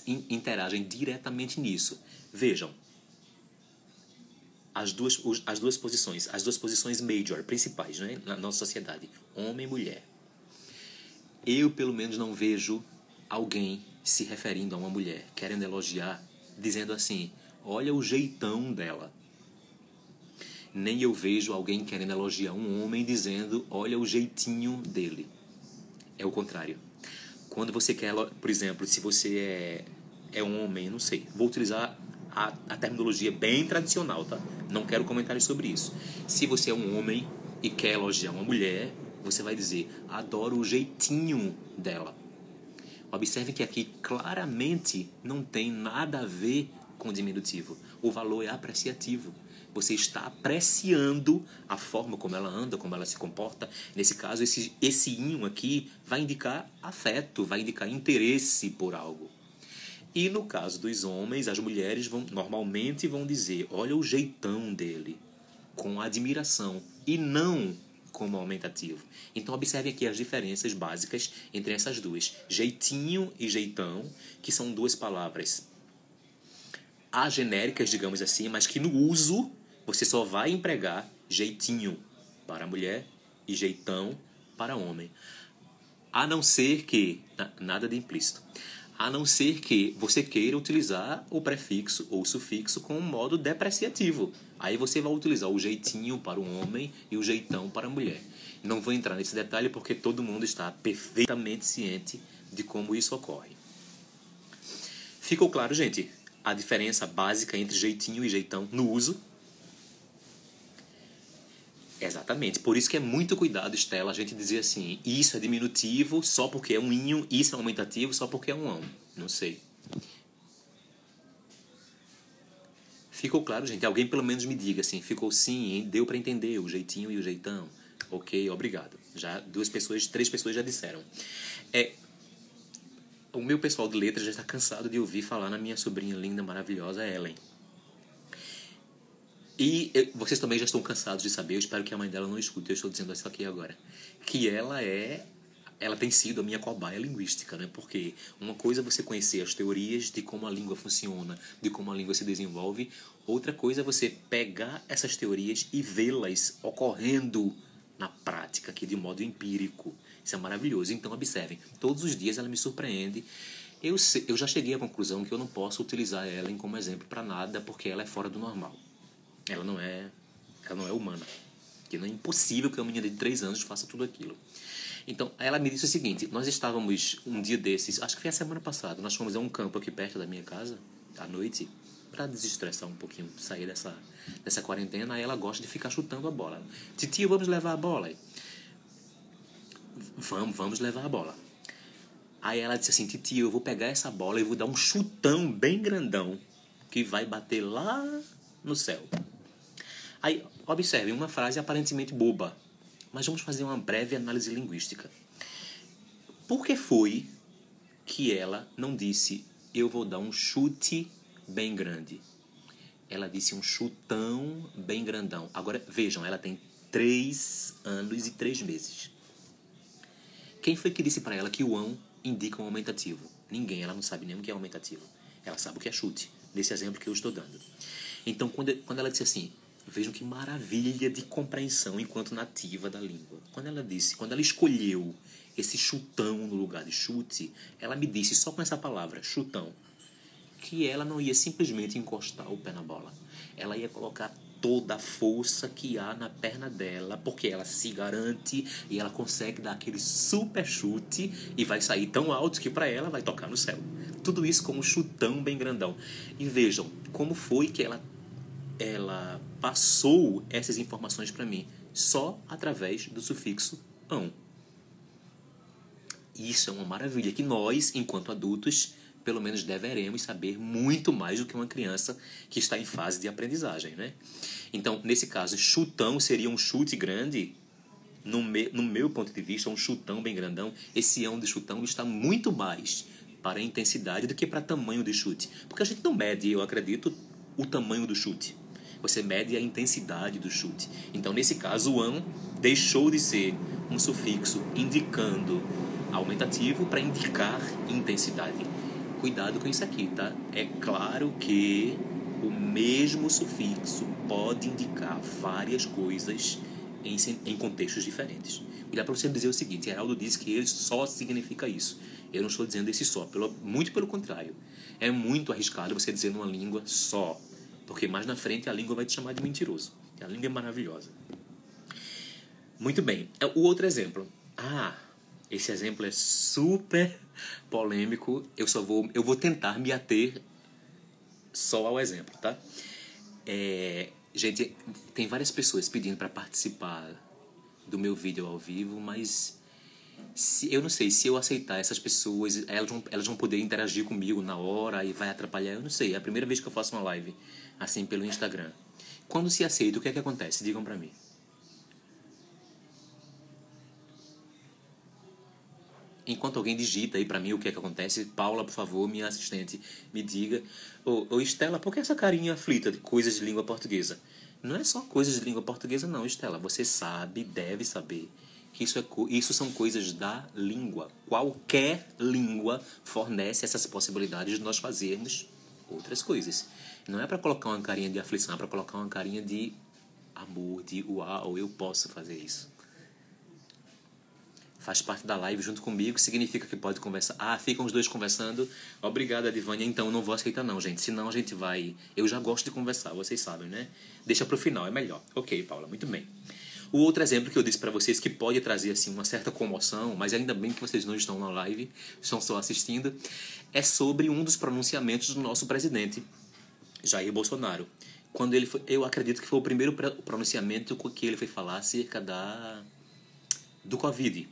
interagem diretamente nisso. Vejam, as duas posições major, principais, né, na nossa sociedade, homem e mulher. Eu, pelo menos, não vejo alguém se referindo a uma mulher, querendo elogiar, dizendo assim, olha o jeitão dela. Nem eu vejo alguém querendo elogiar um homem dizendo, olha o jeitinho dele. É o contrário. Quando você quer, por exemplo, se você é um homem, não sei, vou utilizar a terminologia bem tradicional, tá? Não quero comentários sobre isso. Se você é um homem e quer elogiar uma mulher, você vai dizer, adoro o jeitinho dela. Observe que aqui claramente não tem nada a ver com diminutivo. O valor é apreciativo. Você está apreciando a forma como ela anda, como ela se comporta. Nesse caso, esse inho aqui vai indicar afeto, vai indicar interesse por algo. E no caso dos homens, as mulheres normalmente vão dizer, olha o jeitão dele, com admiração, e não como aumentativo. Então, observe aqui as diferenças básicas entre essas duas. Jeitinho e jeitão, que são duas palavras agenéricas, digamos assim, mas que no uso você só vai empregar jeitinho para mulher e jeitão para homem. A não ser que, nada de implícito, a não ser que você queira utilizar o prefixo ou o sufixo com um modo depreciativo. Aí você vai utilizar o jeitinho para o homem e o jeitão para a mulher. Não vou entrar nesse detalhe porque todo mundo está perfeitamente ciente de como isso ocorre. Ficou claro, gente, a diferença básica entre jeitinho e jeitão no uso? Exatamente. Por isso que é muito cuidado, Estela, a gente dizer assim, isso é diminutivo só porque é um inho, isso é aumentativo só porque é um ão. Não sei. Ficou claro, gente? Alguém pelo menos me diga assim, ficou sim, hein? Deu para entender o jeitinho e o jeitão. Ok, obrigado. Já três pessoas já disseram. O meu pessoal de letras já está cansado de ouvir falar na minha sobrinha linda, maravilhosa, Ellen. E vocês também já estão cansados de saber, eu espero que a mãe dela não escute, eu estou dizendo isso aqui agora, que ela tem sido a minha cobaia linguística, né? Porque uma coisa é você conhecer as teorias de como a língua funciona, de como a língua se desenvolve, outra coisa é você pegar essas teorias e vê-las ocorrendo na prática, aqui de modo empírico. Isso é maravilhoso. Então, observem, todos os dias ela me surpreende. Eu já cheguei à conclusão que eu não posso utilizar ela como exemplo para nada, porque ela é fora do normal. Ela não é humana. Que não é impossível que uma menina de 3 anos faça tudo aquilo. Então, ela me disse o seguinte, nós estávamos um dia desses, acho que foi a semana passada, nós fomos a um campo aqui perto da minha casa, à noite, para desestressar um pouquinho, sair dessa quarentena. Aí ela gosta de ficar chutando a bola. Titio, vamos levar a bola? Vamos levar a bola. Aí ela disse assim, titio, eu vou pegar essa bola e vou dar um chutão bem grandão, que vai bater lá no céu. Aí, observe, uma frase aparentemente boba, mas vamos fazer uma breve análise linguística. Por que foi que ela não disse, eu vou dar um chute bem grande? Ela disse um chutão bem grandão. Agora, vejam, ela tem 3 anos e 3 meses. Quem foi que disse para ela que o ão indica um aumentativo? Ninguém, ela não sabe nem o que é aumentativo. Ela sabe o que é chute, nesse exemplo que eu estou dando. Então, quando ela disse assim, vejam que maravilha de compreensão enquanto nativa da língua. Quando ela escolheu esse chutão no lugar de chute, ela me disse só com essa palavra, chutão, que ela não ia simplesmente encostar o pé na bola. Ela ia colocar toda a força que há na perna dela, porque ela se garante e ela consegue dar aquele super chute e vai sair tão alto que para ela vai tocar no céu. Tudo isso com um chutão bem grandão. E vejam como foi que ela passou essas informações para mim, só através do sufixo ão. Isso é uma maravilha que nós, enquanto adultos, pelo menos deveremos saber muito mais do que uma criança que está em fase de aprendizagem, né? Então, nesse caso, chutão seria um chute grande. No meu ponto de vista, um chutão bem grandão. Esse ão de chutão está muito mais para a intensidade do que para tamanho de chute. Porque a gente não mede, eu acredito, o tamanho do chute. Você mede a intensidade do chute. Então, nesse caso, o ão deixou de ser um sufixo indicando aumentativo para indicar intensidade. Cuidado com isso aqui, tá? É claro que o mesmo sufixo pode indicar várias coisas em contextos diferentes. E dá para você dizer o seguinte, Heraldo diz que ele só significa isso. Eu não estou dizendo esse só, muito pelo contrário. É muito arriscado você dizer numa língua só, porque mais na frente a língua vai te chamar de mentiroso. A língua é maravilhosa. Muito bem. O outro exemplo. Esse exemplo é super polêmico. Eu vou tentar me ater só ao exemplo, tá? Gente, tem várias pessoas pedindo para participar do meu vídeo ao vivo, mas eu não sei, se eu aceitar essas pessoas, elas vão poder interagir comigo na hora e vai atrapalhar, eu não sei. É a primeira vez que eu faço uma live assim pelo Instagram. Quando se aceita, o que é que acontece? Digam para mim. Enquanto alguém digita aí pra mim o que é que acontece, Paula, por favor, minha assistente, me diga. Ô Estela, por que essa carinha aflita de coisas de língua portuguesa? Não é só coisas de língua portuguesa não, Estela. Você sabe, deve saber, que isso são coisas da língua. Qualquer língua fornece essas possibilidades de nós fazermos outras coisas. Não é pra colocar uma carinha de aflição, é pra colocar uma carinha de amor, de uau, eu posso fazer isso. Faz parte da live junto comigo, significa que pode conversar. Ficam os dois conversando. Obrigada, Divânia. Então, não vou aceitar não, gente. Senão a gente vai... Eu já gosto de conversar, vocês sabem, né? Deixa pro final, é melhor. Ok, Paula, muito bem. O outro exemplo que eu disse para vocês que pode trazer assim uma certa comoção, mas ainda bem que vocês não estão na live, estão só assistindo, é sobre um dos pronunciamentos do nosso presidente, Jair Bolsonaro. Quando ele foi, eu acredito que foi o primeiro pronunciamento que ele foi falar acerca do Covid.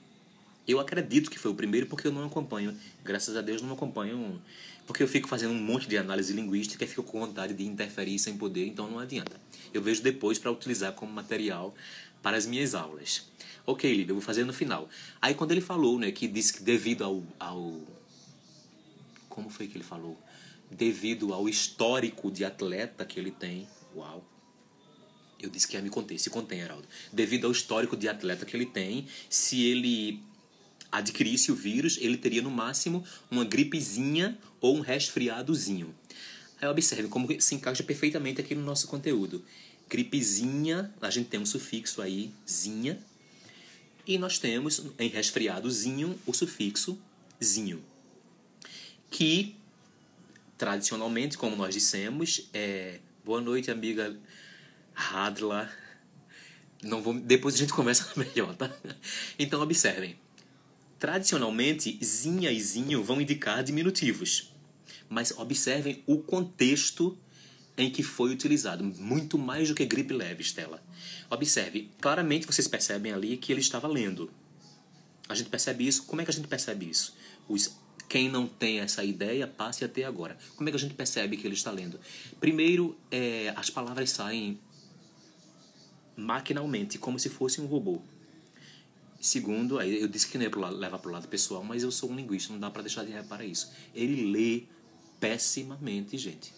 Eu acredito que foi o primeiro porque eu não acompanho. Graças a Deus não acompanho. Porque eu fico fazendo um monte de análise linguística e fico com vontade de interferir sem poder, então não adianta. Eu vejo depois para utilizar como material para as minhas aulas. Ok, Lídia, eu vou fazer no final. Aí quando ele falou, né, que disse que devido ao... Como foi que ele falou? Devido ao histórico de atleta que ele tem. Uau! Eu disse que ia me conter. Se contém, Heraldo. Devido ao histórico de atleta que ele tem, se ele adquirisse o vírus, ele teria no máximo uma gripezinha ou um resfriadozinho. Aí observe como se encaixa perfeitamente aqui no nosso conteúdo. Gripezinha, a gente tem um sufixo aí, zinha, e nós temos em resfriadozinho o sufixo zinho, que tradicionalmente, como nós dissemos, é boa noite, amiga Radla. Depois a gente conversa melhor, tá? Então observem. Tradicionalmente, zinha e zinho vão indicar diminutivos. Mas observem o contexto em que foi utilizado. Muito mais do que gripe leve, Estela. Observe. Claramente vocês percebem ali que ele estava lendo. A gente percebe isso. Como é que a gente percebe isso? Quem não tem essa ideia, passe a ter agora. Como é que a gente percebe que ele está lendo? Primeiro, as palavras saem maquinalmente, como se fosse um robô. Segundo, aí eu disse que não ia levar para o lado pessoal, mas eu sou um linguista, não dá para deixar de reparar isso. Ele lê pessimamente, gente.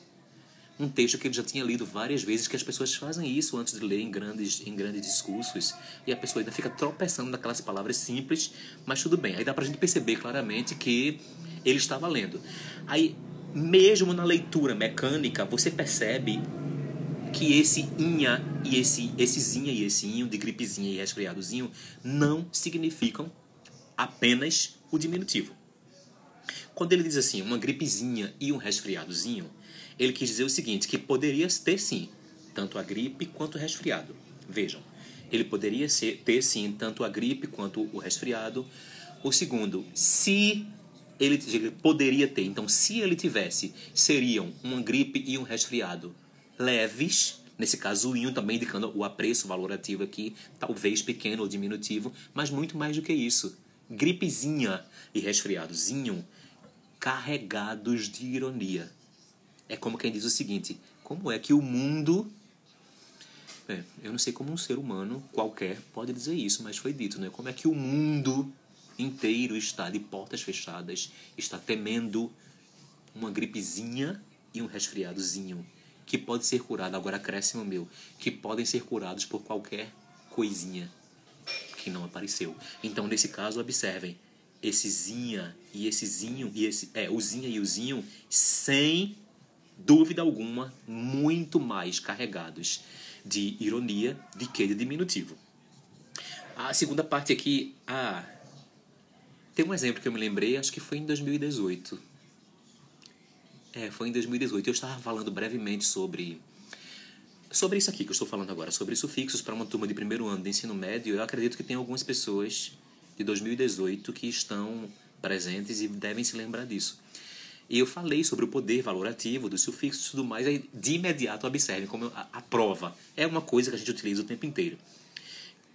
Um texto que ele já tinha lido várias vezes, que as pessoas fazem isso antes de ler em grandes discursos, e a pessoa ainda fica tropeçando naquelas palavras simples, mas tudo bem. Aí dá pra gente perceber claramente que ele estava lendo. Aí, mesmo na leitura mecânica, você percebe que esse inha e esse zinha e esse inho, de gripezinha e resfriadozinho, não significam apenas o diminutivo. Quando ele diz assim, uma gripezinha e um resfriadozinho, ele quis dizer o seguinte, que poderia ter sim, tanto a gripe quanto o resfriado. Vejam, ele poderia ter sim, tanto a gripe quanto o resfriado. O segundo, se ele poderia ter, então se ele tivesse, seriam uma gripe e um resfriado leves, nesse caso o inho também indicando o apreço valorativo aqui, talvez pequeno ou diminutivo, mas muito mais do que isso. Gripezinha e resfriadozinho carregados de ironia. É como quem diz o seguinte, como é que o mundo... eu não sei como um ser humano qualquer pode dizer isso, mas foi dito, né? Como é que o mundo inteiro está de portas fechadas, está temendo uma gripezinha e um resfriadozinho, que pode ser curado, agora acréscimo meu, que podem ser curados por qualquer coisinha que não apareceu. Então, nesse caso, observem, esse zinha e esse zinho, o zinha e o zinho, sem dúvida alguma, muito mais carregados de ironia do que de diminutivo. A segunda parte aqui, tem um exemplo que eu me lembrei, acho que foi em 2018. Foi em 2018. Eu estava falando brevemente sobre isso aqui que eu estou falando agora, sobre sufixos para uma turma de primeiro ano de ensino médio. Eu acredito que tem algumas pessoas de 2018 que estão presentes e devem se lembrar disso. E eu falei sobre o poder valorativo dos sufixos e tudo mais, aí de imediato observem como a prova é uma coisa que a gente utiliza o tempo inteiro.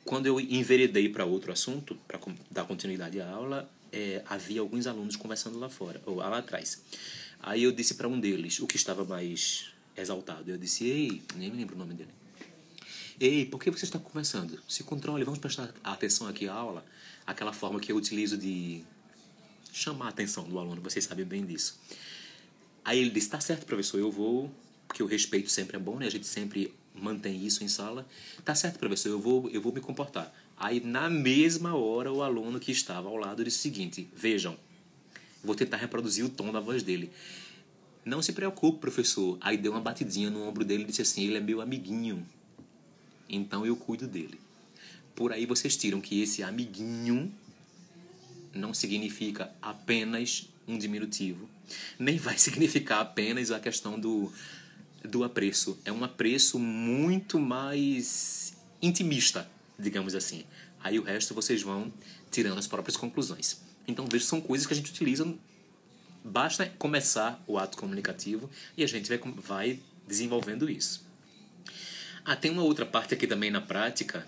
Quando eu enveredei para outro assunto, para dar continuidade à aula, havia alguns alunos conversando lá fora, ou lá atrás. Aí eu disse para um deles, o que estava mais exaltado, eu disse, ei, nem me lembro o nome dele. Ei, por que você está conversando? Se controle, vamos prestar atenção aqui à aula. Aquela forma que eu utilizo de chamar a atenção do aluno, vocês sabem bem disso. Aí ele disse, tá certo, professor, eu vou, porque o respeito sempre é bom, né? A gente sempre mantém isso em sala. Tá certo, professor, eu vou me comportar. Aí, na mesma hora, o aluno que estava ao lado disse o seguinte, vejam, vou tentar reproduzir o tom da voz dele. Não se preocupe, professor. Aí deu uma batidinha no ombro dele e disse assim, ele é meu amiguinho, então eu cuido dele. Por aí vocês tiram que esse amiguinho não significa apenas um diminutivo, nem vai significar apenas a questão do apreço. É um apreço muito mais intimista, digamos assim. Aí o resto vocês vão tirando as próprias conclusões. Então, veja, são coisas que a gente utiliza, basta começar o ato comunicativo e a gente vai desenvolvendo isso. Tem uma outra parte aqui também na prática.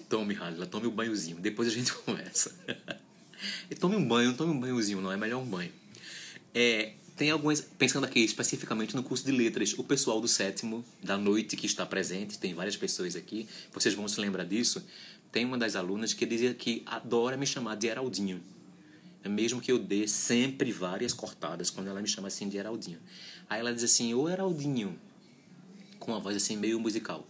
Tome, Halila, tome um banhozinho. Depois a gente conversa. Tome um banhozinho, não é melhor um banho. Tem algumas, pensando aqui especificamente no curso de letras, o pessoal do 7º da noite que está presente, tem várias pessoas aqui, vocês vão se lembrar disso. Tem uma das alunas que dizia que adora me chamar de Heraldinho. Mesmo que eu dê sempre várias cortadas quando ela me chama assim de Heraldinho. Aí ela diz assim, ô Heraldinho, com uma voz assim meio musical.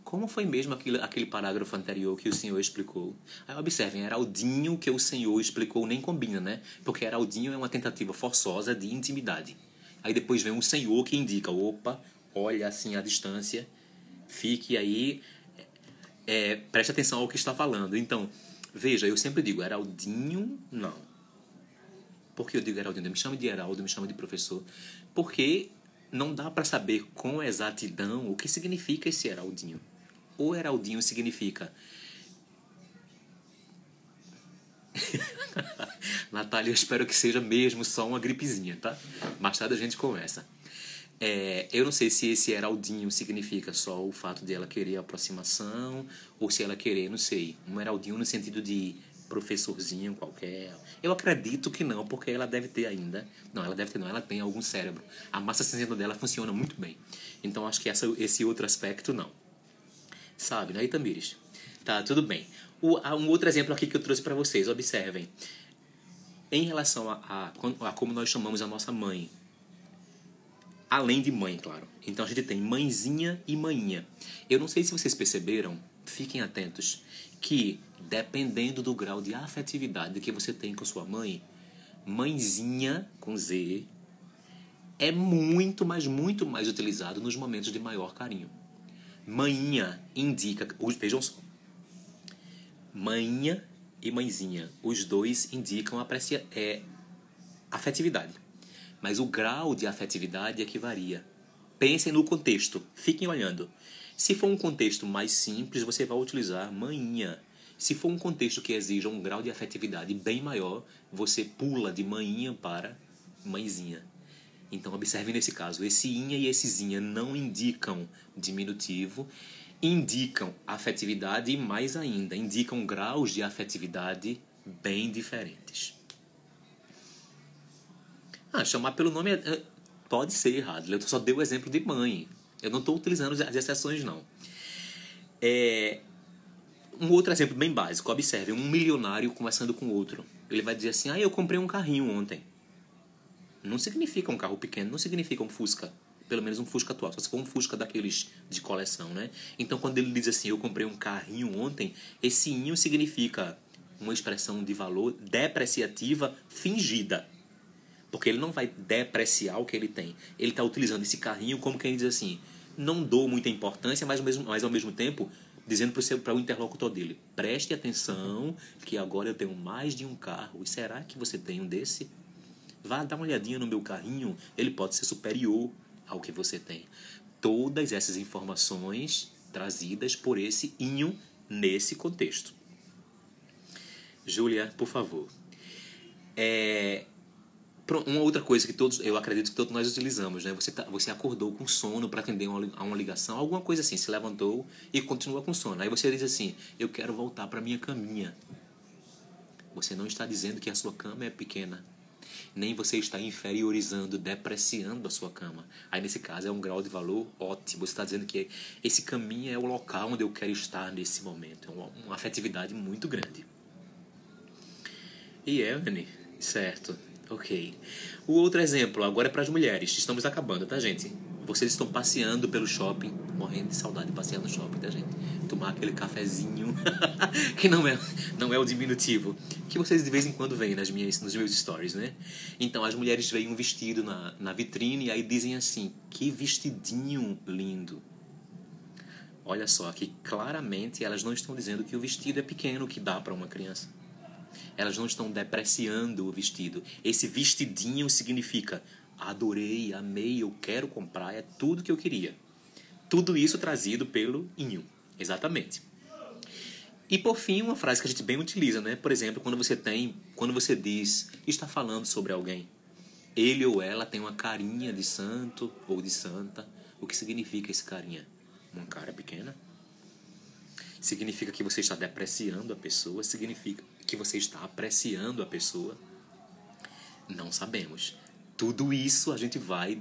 Como foi mesmo aquele parágrafo anterior que o senhor explicou? Aí observem, Heraldinho que o senhor explicou nem combina, né? Porque Heraldinho é uma tentativa forçosa de intimidade. Aí depois vem um senhor que indica, opa, olha assim a distância, fique aí, preste atenção ao que está falando. Então, veja, eu sempre digo, Heraldinho, não. Por que eu digo Heraldinho? Me chama de Heraldo, me chama de professor. Porque não dá para saber com exatidão o que significa esse Heraldinho. O Heraldinho significa... Natália, eu espero que seja mesmo só uma gripezinha, tá? Mais tarde a gente conversa. Eu não sei se esse Heraldinho significa só o fato de ela querer aproximação ou se ela querer, não sei, um Heraldinho no sentido de professorzinho qualquer. Eu acredito que não, porque ela deve ter ainda... Não, ela deve ter não, ela tem algum cérebro. A massa cinzenta dela funciona muito bem. Então, acho que esse outro aspecto, não. Sabe, né, Itamires? Tá, tudo bem. Um outro exemplo aqui que eu trouxe para vocês, observem. Em relação a como nós chamamos a nossa mãe. Além de mãe, claro. Então, a gente tem mãezinha e maninha. Eu não sei se vocês perceberam, fiquem atentos, que dependendo do grau de afetividade que você tem com sua mãe, mãezinha, com Z, é muito, mas muito mais utilizado nos momentos de maior carinho. Maninha indica, vejam só, Mainha e mãezinha, os dois indicam afetividade. Mas o grau de afetividade é que varia. Pensem no contexto, fiquem olhando. Se for um contexto mais simples, você vai utilizar mainha. Se for um contexto que exija um grau de afetividade bem maior, você pula de mainha para mãezinha. Então, observe nesse caso, esse inha e esse zinha não indicam diminutivo, indicam afetividade e, mais ainda, indicam graus de afetividade bem diferentes. Chamar pelo nome pode ser errado. Eu só dei o exemplo de mãe. Eu não estou utilizando as exceções, não. Um outro exemplo bem básico. Observe, um milionário conversando com outro. Ele vai dizer assim, eu comprei um carrinho ontem. Não significa um carro pequeno, não significa um Fusca. Pelo menos um Fusca atual, só se for um Fusca daqueles de coleção, né? Então, quando ele diz assim, eu comprei um carrinho ontem, esse inho significa uma expressão de valor depreciativa fingida. Porque ele não vai depreciar o que ele tem. Ele está utilizando esse carrinho como quem diz assim, não dou muita importância, mas ao mesmo tempo dizendo para o interlocutor dele, preste atenção que agora eu tenho mais de um carro. E será que você tem um desse? Vá dar uma olhadinha no meu carrinho, ele pode ser superior ao que você tem. Todas essas informações trazidas por esse inho nesse contexto. Júlia, por favor. Uma outra coisa que eu acredito que todos nós utilizamos, né? Você acordou com sono para atender a uma ligação, alguma coisa assim, se levantou e continua com sono. Aí você diz assim, eu quero voltar para minha caminha. Você não está dizendo que a sua cama é pequena, nem você está inferiorizando, depreciando a sua cama. Aí nesse caso é um grau de valor ótimo. Você está dizendo que esse caminho é o local onde eu quero estar nesse momento. É uma afetividade muito grande. E Evelyn, certo. Ok. O outro exemplo, agora é para as mulheres. Estamos acabando, tá, gente? Vocês estão passeando pelo shopping, morrendo de saudade de passear no shopping, tá, gente? Tomar aquele cafezinho, que não é o diminutivo, que vocês de vez em quando veem nos meus stories, né? Então, as mulheres veem um vestido na vitrine e aí dizem assim, que vestidinho lindo. Olha só, que claramente elas não estão dizendo que o vestido é pequeno, que dá para uma criança. Elas não estão depreciando o vestido. Esse vestidinho significa adorei, amei, eu quero comprar, é tudo que eu queria. Tudo isso trazido pelo inho. Exatamente. E por fim, uma frase que a gente bem utiliza, né? Por exemplo, quando você diz, está falando sobre alguém. Ele ou ela tem uma carinha de santo ou de santa. O que significa esse carinha? Uma cara pequena? Significa que você está depreciando a pessoa? Significa que você está apreciando a pessoa? Não sabemos. Tudo isso a gente vai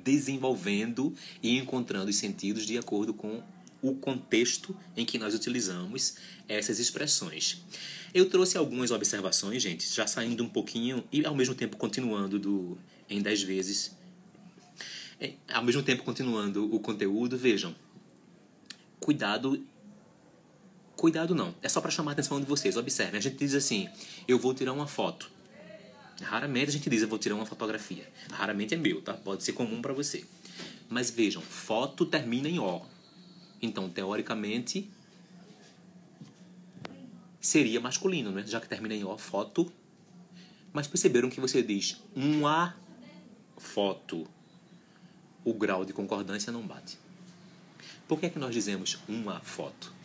desenvolvendo e encontrando os sentidos de acordo com o contexto em que nós utilizamos essas expressões. Eu trouxe algumas observações, gente, já saindo um pouquinho e ao mesmo tempo continuando em 10 vezes. Ao mesmo tempo continuando o conteúdo, vejam. Cuidado não, é só para chamar a atenção de vocês. Observem, a gente diz assim, eu vou tirar uma foto. Raramente a gente diz, eu vou tirar uma fotografia. Raramente é meu, tá? Pode ser comum para você. Mas vejam, foto termina em O. Então, teoricamente, seria masculino, né? Já que termina em O, foto. Mas perceberam que você diz uma foto. O grau de concordância não bate. Por que é que nós dizemos uma foto?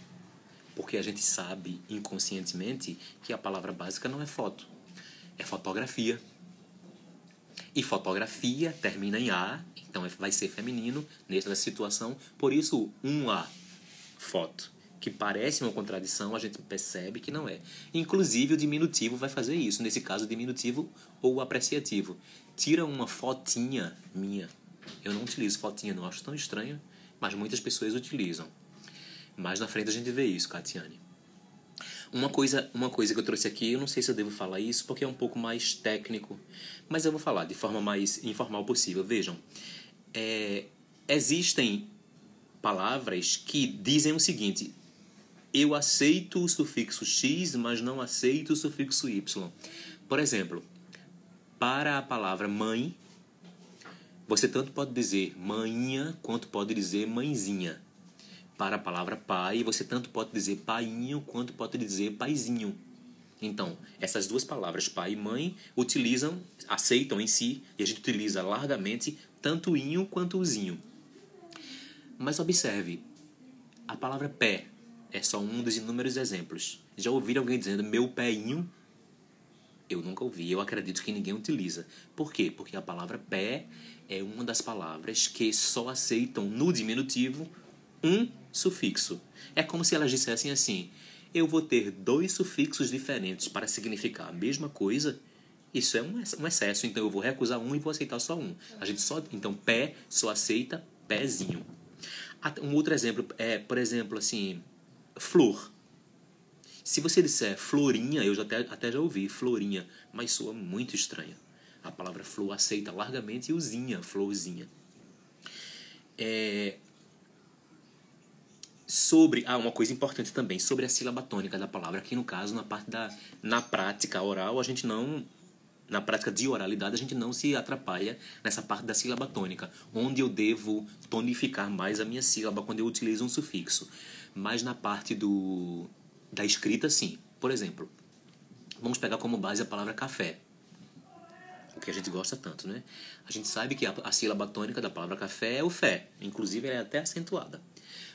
Porque a gente sabe inconscientemente que a palavra básica não é foto, é fotografia. E fotografia termina em A, então vai ser feminino nessa situação. Por isso, uma foto, que parece uma contradição, a gente percebe que não é. Inclusive, o diminutivo vai fazer isso. Nesse caso, o diminutivo ou o apreciativo. Tira uma fotinha minha. Eu não utilizo fotinha, não acho tão estranho, mas muitas pessoas utilizam. Mais na frente a gente vê isso, Catiane. Uma coisa que eu trouxe aqui, eu não sei se eu devo falar isso, porque é um pouco mais técnico, mas eu vou falar de forma mais informal possível. Vejam, existem palavras que dizem o seguinte, eu aceito o sufixo X, mas não aceito o sufixo Y. Por exemplo, para a palavra mãe, você tanto pode dizer manhinha, quanto pode dizer mãezinha. para a palavra pai, você tanto pode dizer painho quanto pode dizer paizinho. Então, essas duas palavras, pai e mãe, aceitam em si, e a gente utiliza largamente tanto o inho quanto o zinho. Mas observe, a palavra pé é só um dos inúmeros exemplos. Já ouviram alguém dizendo meu péinho? Eu nunca ouvi, eu acredito que ninguém utiliza. Por quê? Porque a palavra pé é uma das palavras que só aceitam no diminutivo um sufixo. É como se elas dissessem assim: eu vou ter 2 sufixos diferentes para significar a mesma coisa. Isso é um excesso, então eu vou recusar um e vou aceitar só um. Então, pé só aceita pezinho. Um outro exemplo é, por exemplo, assim, flor. Se você disser florinha, eu até já ouvi florinha, mas soa muito estranho. A palavra flor aceita largamente e usinha, florzinha. Uma coisa importante também, sobre a sílaba tônica da palavra. Aqui no caso, na prática oral, na prática de oralidade, a gente não se atrapalha nessa parte da sílaba tônica, onde eu devo tonificar mais a minha sílaba quando eu utilizo um sufixo. Mas na parte da escrita, sim. Por exemplo, vamos pegar como base a palavra café, o que a gente gosta tanto, né? A gente sabe que a sílaba tônica da palavra café é o fé, inclusive ela é até acentuada.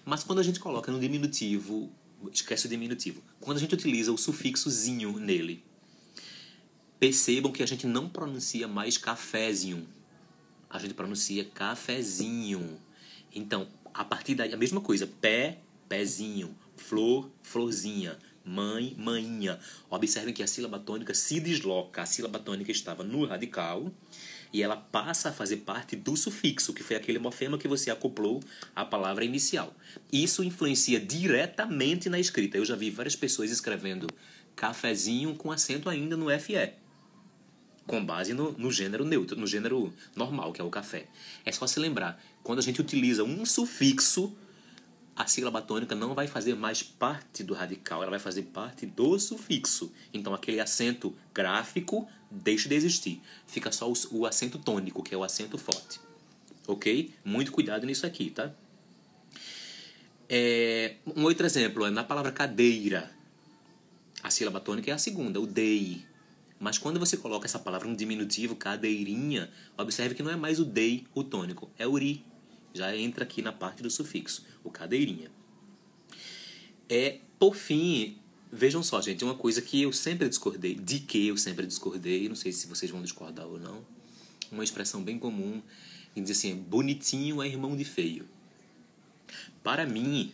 Mas quando a gente coloca no diminutivo, esquece o diminutivo, quando a gente utiliza o sufixozinho nele, percebam que a gente não pronuncia mais cafézinho, a gente pronuncia cafezinho. Então, a partir daí, a mesma coisa, pé, pezinho, flor, florzinha, mãe, mainha. Observem que a sílaba tônica se desloca. A sílaba tônica estava no radical e ela passa a fazer parte do sufixo, que foi aquele morfema que você acoplou à palavra inicial. Isso influencia diretamente na escrita. Eu já vi várias pessoas escrevendo cafezinho com acento ainda no FE, com base no gênero neutro, no gênero normal, que é o café. É só se lembrar, quando a gente utiliza um sufixo, a sílaba tônica não vai fazer mais parte do radical, ela vai fazer parte do sufixo. Então, aquele acento gráfico deixa de existir. Fica só o acento tônico, que é o acento forte. Ok? Muito cuidado nisso aqui, tá? Um outro exemplo é na palavra cadeira. A sílaba tônica é a segunda, o dei. Mas quando você coloca essa palavra no diminutivo, cadeirinha, observe que não é mais o dei, o tônico, é o ri. Já entra aqui na parte do sufixo, o cadeirinha. Por fim, vejam só, gente, uma coisa que eu sempre discordei, não sei se vocês vão discordar ou não, uma expressão bem comum, que diz assim, bonitinho é irmão de feio. Para mim,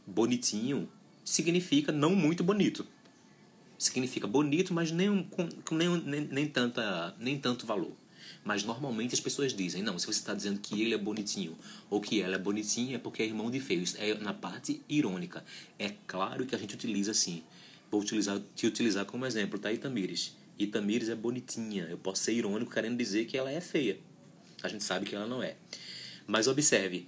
bonitinho significa não muito bonito. Significa bonito, mas nem tanto valor. Mas normalmente as pessoas dizem, não, se você está dizendo que ele é bonitinho ou que ela é bonitinha é porque é irmão de feio. Isso é na parte irônica. É claro que a gente utiliza assim. Vou te utilizar como exemplo, tá? Itamires. Itamires é bonitinha. Eu posso ser irônico querendo dizer que ela é feia. A gente sabe que ela não é. Mas observe,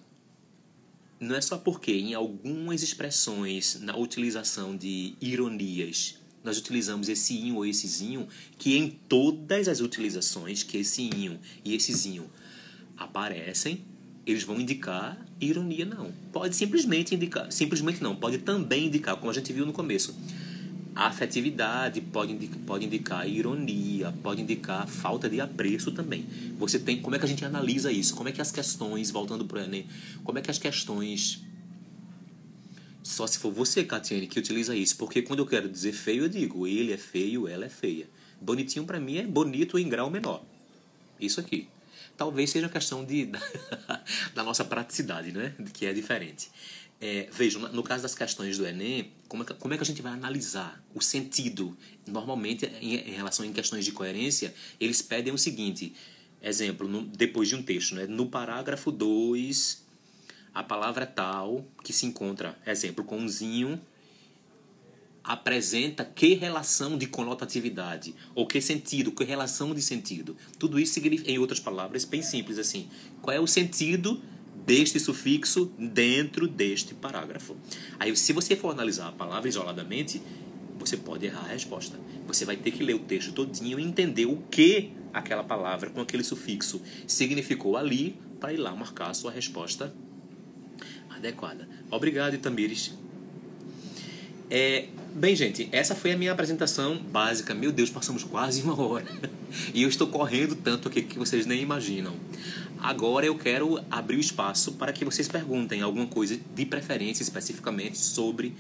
não é só porque em algumas expressões, na utilização de ironias, nós utilizamos esse inho ou esse zinho, que em todas as utilizações que esse inho e esse zinho aparecem, eles vão indicar ironia, não. Pode simplesmente não, pode também indicar, como a gente viu no começo, a afetividade, pode indicar ironia, pode indicar falta de apreço também. Como é que a gente analisa isso? Como é que as questões, voltando para o Enem, como é que as questões... Só se for você, Catiane, que utiliza isso. Porque quando eu quero dizer feio, eu digo ele é feio, ela é feia. Bonitinho para mim é bonito em grau menor. Isso aqui. Talvez seja questão da nossa praticidade, né? Que é diferente. Vejam, no caso das questões do Enem, como é que a gente vai analisar o sentido? Normalmente, em relação a questões de coerência, eles pedem o seguinte. Exemplo, depois de um texto, né? No parágrafo 2... a palavra tal, que se encontra, exemplo, com um zinho, apresenta que relação de conotatividade, ou que sentido, que relação de sentido. Tudo isso significa, em outras palavras, bem simples assim. Qual é o sentido deste sufixo dentro deste parágrafo? Aí, se você for analisar a palavra isoladamente, você pode errar a resposta. Você vai ter que ler o texto todinho e entender o que aquela palavra com aquele sufixo significou ali, para ir lá marcar a sua resposta Adequada. Obrigado, Itamires. Bem, gente, essa foi a minha apresentação básica. Meu Deus, passamos quase 1 hora. E eu estou correndo tanto aqui que vocês nem imaginam. Agora eu quero abrir o espaço para que vocês perguntem alguma coisa de preferência especificamente sobre